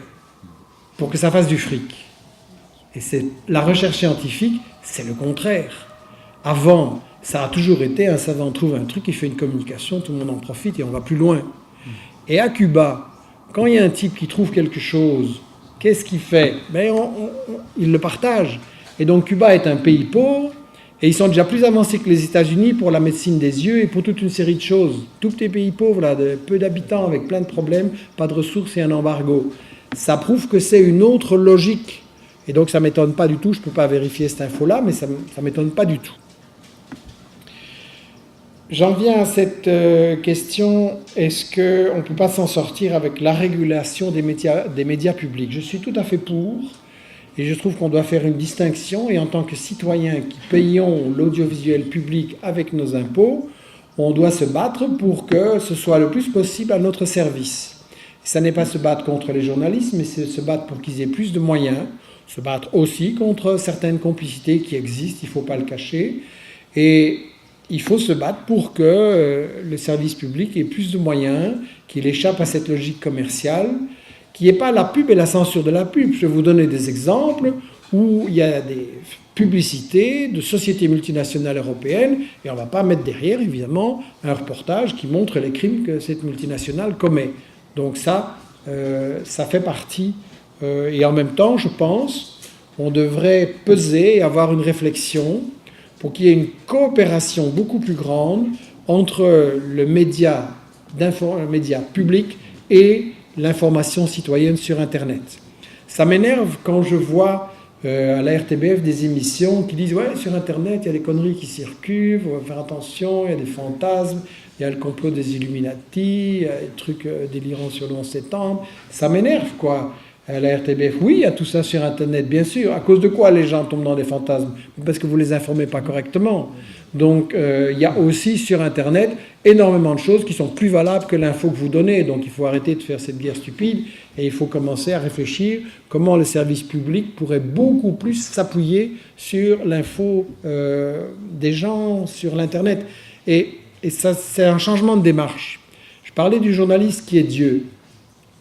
pour que ça fasse du fric. Et la recherche scientifique, c'est le contraire. Avant, ça a toujours été un savant trouve un truc, il fait une communication, tout le monde en profite et on va plus loin. Et à Cuba, quand il y a un type qui trouve quelque chose, qu'est-ce qu'il fait ? Il le partage. Et donc Cuba est un pays pauvre, et ils sont déjà plus avancés que les États-Unis pour la médecine des yeux et pour toute une série de choses. Tout petit pays pauvre, là, de peu d'habitants, avec plein de problèmes, pas de ressources et un embargo. Ça prouve que c'est une autre logique. Et donc ça ne m'étonne pas du tout, je ne peux pas vérifier cette info-là, mais ça ne m'étonne pas du tout. J'en viens à cette question, est-ce qu'on ne peut pas s'en sortir avec la régulation des médias publics ? Je suis tout à fait pour, et je trouve qu'on doit faire une distinction, et en tant que citoyens qui payons l'audiovisuel public avec nos impôts, on doit se battre pour que ce soit le plus possible à notre service. Ça n'est pas se battre contre les journalistes, mais c'est se battre pour qu'ils aient plus de moyens, se battre aussi contre certaines complicités qui existent, il ne faut pas le cacher, et il faut se battre pour que le service public ait plus de moyens, qu'il échappe à cette logique commerciale, qu'il n'y ait pas la pub et la censure de la pub. Je vais vous donner des exemples où il y a des publicités de sociétés multinationales européennes, et on ne va pas mettre derrière, évidemment, un reportage qui montre les crimes que cette multinationale commet. Donc ça fait partie. Et en même temps, je pense, on devrait peser et avoir une réflexion pour qu'il y ait une coopération beaucoup plus grande entre le média public et l'information citoyenne sur Internet. Ça m'énerve quand je vois à la RTBF des émissions qui disent « Ouais, sur Internet, il y a des conneries qui circulent, il faut faire attention, il y a des fantasmes, il y a le complot des Illuminati, il y a des trucs délirants sur le 11 septembre. » Ça m'énerve, quoi. À la RTBF, oui, il y a tout ça sur Internet, bien sûr. À cause de quoi les gens tombent dans des fantasmes? Parce que vous ne les informez pas correctement. Donc, il y a aussi sur Internet énormément de choses qui sont plus valables que l'info que vous donnez. Donc, il faut arrêter de faire cette guerre stupide et il faut commencer à réfléchir comment le service public pourrait beaucoup plus s'appuyer sur l'info des gens sur l'Internet. Et ça, c'est un changement de démarche. Je parlais du journaliste qui est Dieu.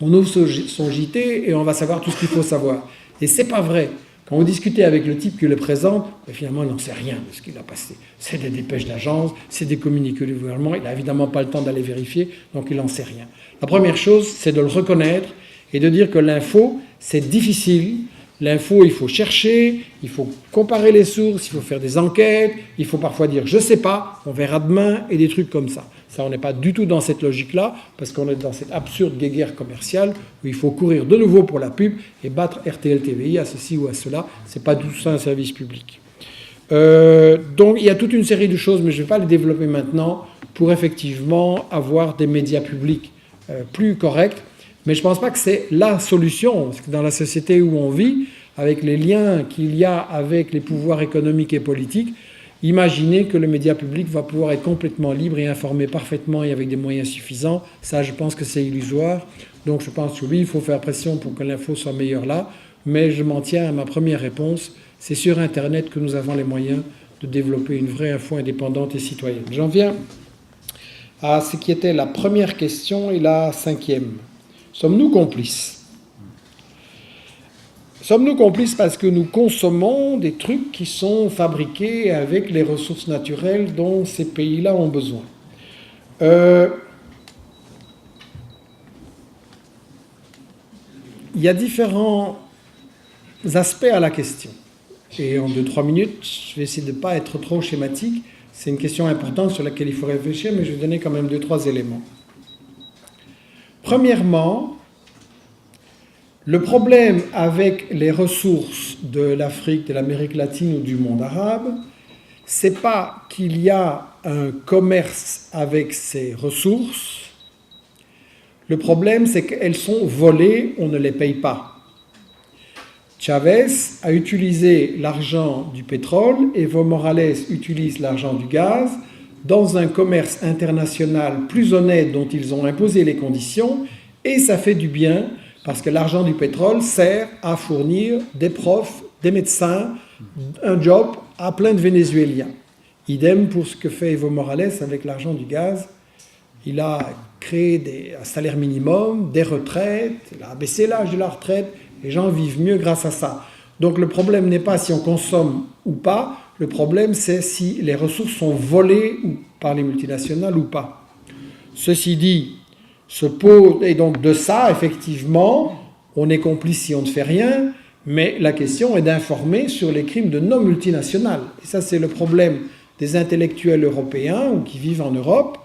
On ouvre son JT et on va savoir tout ce qu'il faut savoir. Et c'est pas vrai. Quand vous discutez avec le type qui le présente, finalement, il n'en sait rien de ce qu'il a passé. C'est des dépêches d'agence, c'est des communiqués du gouvernement, il n'a évidemment pas le temps d'aller vérifier, donc il n'en sait rien. La première chose, c'est de le reconnaître et de dire que l'info, c'est difficile. L'info, il faut chercher, il faut comparer les sources, il faut faire des enquêtes, il faut parfois dire « je ne sais pas, on verra demain » et des trucs comme ça. Ça, on n'est pas du tout dans cette logique-là, parce qu'on est dans cette absurde guéguerre commerciale où il faut courir de nouveau pour la pub et battre RTL TVI à ceci ou à cela. Ce n'est pas tout ça un service public. Donc, il y a toute une série de choses, mais je ne vais pas les développer maintenant, pour effectivement avoir des médias publics plus corrects. Mais je ne pense pas que c'est la solution, parce que dans la société où on vit, avec les liens qu'il y a avec les pouvoirs économiques et politiques, imaginez que le média public va pouvoir être complètement libre et informé parfaitement et avec des moyens suffisants. Ça, je pense que c'est illusoire. Donc je pense que oui, il faut faire pression pour que l'info soit meilleure là. Mais je m'en tiens à ma première réponse. C'est sur Internet que nous avons les moyens de développer une vraie info indépendante et citoyenne. J'en viens à ce qui était la première question et la cinquième. Sommes-nous complices? Sommes-nous complices parce que nous consommons des trucs qui sont fabriqués avec les ressources naturelles dont ces pays-là ont besoin? Il y a différents aspects à la question. Et en 2-3 minutes, je vais essayer de ne pas être trop schématique. C'est une question importante sur laquelle il faut réfléchir, mais je vais donner quand même 2-3 éléments. Premièrement, le problème avec les ressources de l'Afrique, de l'Amérique latine ou du monde arabe, c'est pas qu'il y a un commerce avec ces ressources. Le problème, c'est qu'elles sont volées, on ne les paye pas. Chavez a utilisé l'argent du pétrole, Evo Morales utilise l'argent du gaz dans un commerce international plus honnête dont ils ont imposé les conditions, et ça fait du bien parce que l'argent du pétrole sert à fournir des profs, des médecins, un job à plein de Vénézuéliens. Idem pour ce que fait Evo Morales avec l'argent du gaz. Il a créé un salaire minimum, des retraites, il a abaissé l'âge de la retraite, les gens vivent mieux grâce à ça. Donc le problème n'est pas si on consomme ou pas, le problème c'est si les ressources sont volées par les multinationales ou pas. Ceci dit, et donc de ça, effectivement, on est complice si on ne fait rien, mais la question est d'informer sur les crimes de nos multinationales. Et ça, c'est le problème des intellectuels européens ou qui vivent en Europe.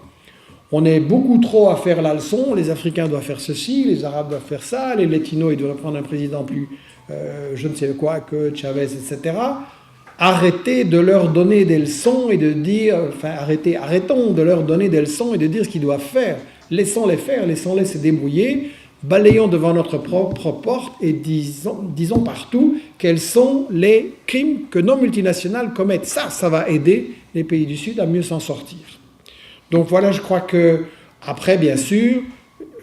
On est beaucoup trop à faire la leçon, les Africains doivent faire ceci, les Arabes doivent faire ça, les Latinos, ils doivent prendre un président plus, je ne sais quoi, que Chavez, etc. Arrêtez de leur donner des leçons et de dire, arrêtons de leur donner des leçons et de dire ce qu'ils doivent faire. Laissons-les faire, laissons-les se débrouiller, balayons devant notre propre porte et disons partout quels sont les crimes que nos multinationales commettent. Ça va aider les pays du Sud à mieux s'en sortir. Donc voilà, je crois que, après, bien sûr,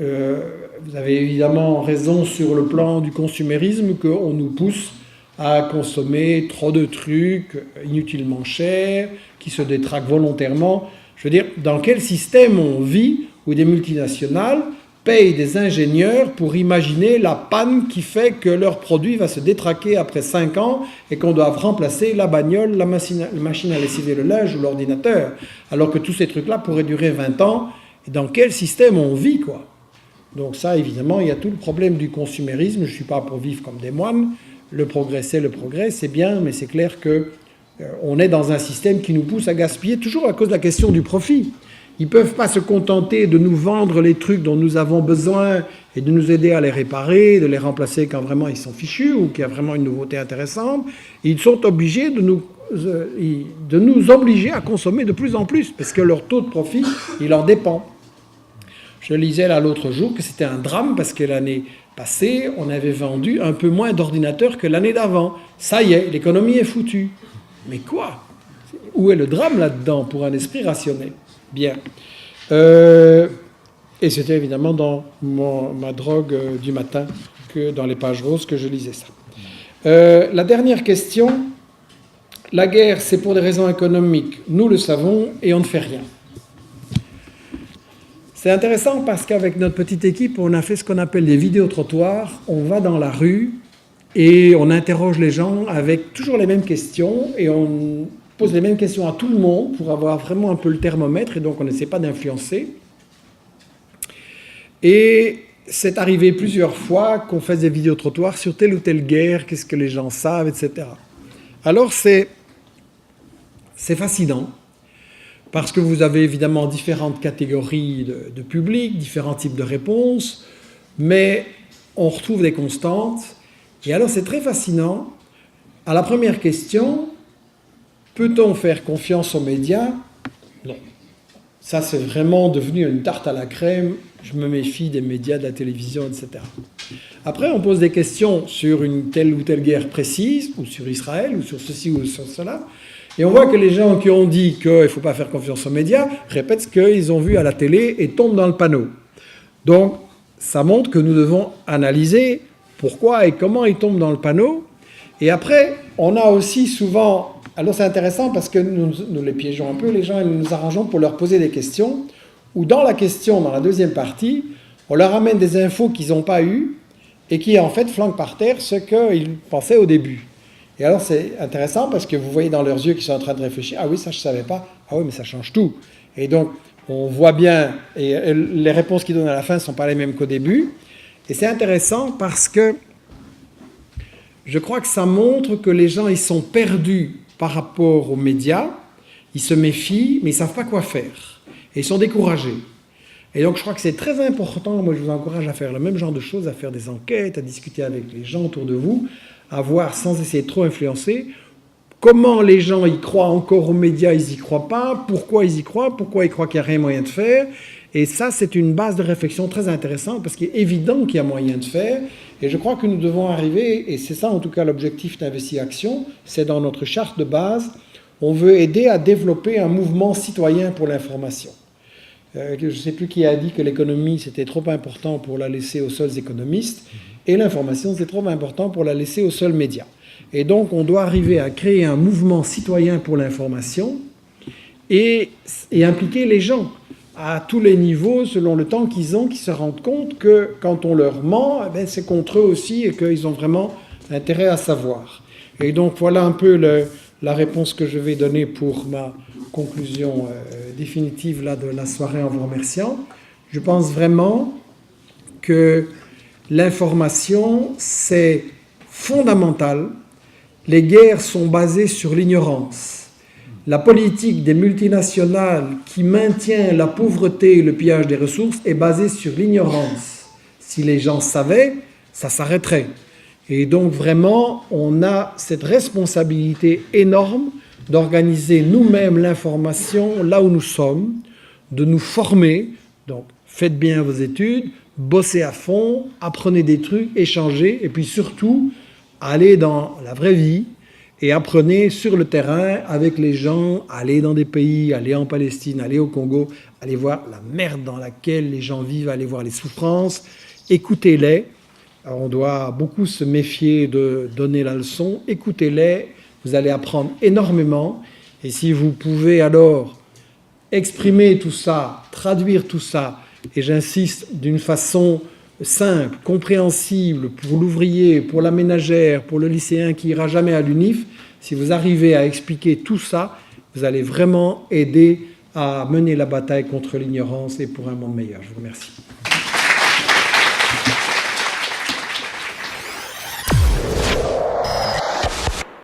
vous avez évidemment raison sur le plan du consumérisme, qu'on nous pousse à consommer trop de trucs inutilement chers, qui se détraquent volontairement. Je veux dire, dans quel système on vit où des multinationales payent des ingénieurs pour imaginer la panne qui fait que leur produit va se détraquer après 5 ans et qu'on doit remplacer la bagnole, la machine à lessiver le linge ou l'ordinateur, alors que tous ces trucs-là pourraient durer 20 ans. Et dans quel système on vit, quoi? Donc ça, évidemment, il y a tout le problème du consumérisme. Je ne suis pas pour vivre comme des moines. Le progrès, c'est bien, mais c'est clair qu'on est dans un système qui nous pousse à gaspiller, toujours à cause de la question du profit. Ils ne peuvent pas se contenter de nous vendre les trucs dont nous avons besoin et de nous aider à les réparer, de les remplacer quand vraiment ils sont fichus ou qu'il y a vraiment une nouveauté intéressante. Ils sont obligés de nous obliger à consommer de plus en plus parce que leur taux de profit, il leur dépend. Je lisais là l'autre jour que c'était un drame parce que l'année passée, on avait vendu un peu moins d'ordinateurs que l'année d'avant. Ça y est, l'économie est foutue. Mais quoi ? Où est le drame là-dedans pour un esprit rationnel ? Bien. Et c'était évidemment dans ma drogue du matin, que dans les pages roses, que je lisais ça. La dernière question. La guerre, c'est pour des raisons économiques. Nous le savons et on ne fait rien. C'est intéressant parce qu'avec notre petite équipe, on a fait ce qu'on appelle des vidéos-trottoirs. On va dans la rue et on interroge les gens avec toujours les mêmes questions et on pose les mêmes questions à tout le monde pour avoir vraiment un peu le thermomètre et donc on n'essaie pas d'influencer. Et c'est arrivé plusieurs fois qu'on fasse des vidéos-trottoirs sur telle ou telle guerre, qu'est-ce que les gens savent, etc. Alors c'est fascinant parce que vous avez évidemment différentes catégories de public, différents types de réponses, mais on retrouve des constantes. Et alors c'est très fascinant. À la première question, peut-on faire confiance aux médias ? Non. Ça, c'est vraiment devenu une tarte à la crème. Je me méfie des médias, de la télévision, etc. Après, on pose des questions sur une telle ou telle guerre précise, ou sur Israël, ou sur ceci ou sur cela. Et on voit que les gens qui ont dit qu'il ne faut pas faire confiance aux médias répètent ce qu'ils ont vu à la télé et tombent dans le panneau. Donc, ça montre que nous devons analyser pourquoi et comment ils tombent dans le panneau. Et après, on a aussi souvent... Alors c'est intéressant parce que nous les piégeons un peu, les gens, et nous nous arrangeons pour leur poser des questions, où dans la question, dans la deuxième partie, on leur amène des infos qu'ils n'ont pas eues et qui en fait flanquent par terre ce qu'ils pensaient au début. Et alors c'est intéressant parce que vous voyez dans leurs yeux qu'ils sont en train de réfléchir, ah oui, ça je ne savais pas, ah oui, mais ça change tout. Et donc on voit bien, et les réponses qu'ils donnent à la fin ne sont pas les mêmes qu'au début. Et c'est intéressant parce que je crois que ça montre que les gens, ils sont perdus par rapport aux médias, ils se méfient, mais ils ne savent pas quoi faire. Et ils sont découragés. Et donc je crois que c'est très important, moi je vous encourage à faire le même genre de choses, à faire des enquêtes, à discuter avec les gens autour de vous, à voir sans essayer de trop influencer, comment les gens y croient encore aux médias, ils n'y croient pas, pourquoi ils y croient qu'il n'y a rien moyen de faire. Et ça, c'est une base de réflexion très intéressante, parce qu'il est évident qu'il y a moyen de faire. Et je crois que nous devons arriver, et c'est ça en tout cas l'objectif d'Investir Action, c'est dans notre charte de base, on veut aider à développer un mouvement citoyen pour l'information. Je ne sais plus qui a dit que l'économie c'était trop important pour la laisser aux seuls économistes, et l'information c'est trop important pour la laisser aux seuls médias. Et donc on doit arriver à créer un mouvement citoyen pour l'information et impliquer les gens à tous les niveaux, selon le temps qu'ils ont, qui se rendent compte que quand on leur ment, eh bien, c'est contre eux aussi et qu'ils ont vraiment intérêt à savoir. Et donc voilà un peu la réponse que je vais donner pour ma conclusion définitive là, de la soirée en vous remerciant. Je pense vraiment que l'information, c'est fondamental. Les guerres sont basées sur l'ignorance. La politique des multinationales qui maintient la pauvreté et le pillage des ressources est basée sur l'ignorance. Si les gens savaient, ça s'arrêterait. Et donc vraiment, on a cette responsabilité énorme d'organiser nous-mêmes l'information là où nous sommes, de nous former. Donc faites bien vos études, bossez à fond, apprenez des trucs, échangez, et puis surtout, allez dans la vraie vie, et apprenez sur le terrain avec les gens, allez dans des pays, allez en Palestine, allez au Congo, allez voir la merde dans laquelle les gens vivent, allez voir les souffrances, écoutez-les. Alors on doit beaucoup se méfier de donner la leçon, écoutez-les, vous allez apprendre énormément, et si vous pouvez alors exprimer tout ça, traduire tout ça, et j'insiste d'une façon simple, compréhensible pour l'ouvrier, pour la ménagère, pour le lycéen qui ira jamais à l'UNIF, si vous arrivez à expliquer tout ça, vous allez vraiment aider à mener la bataille contre l'ignorance et pour un monde meilleur. Je vous remercie.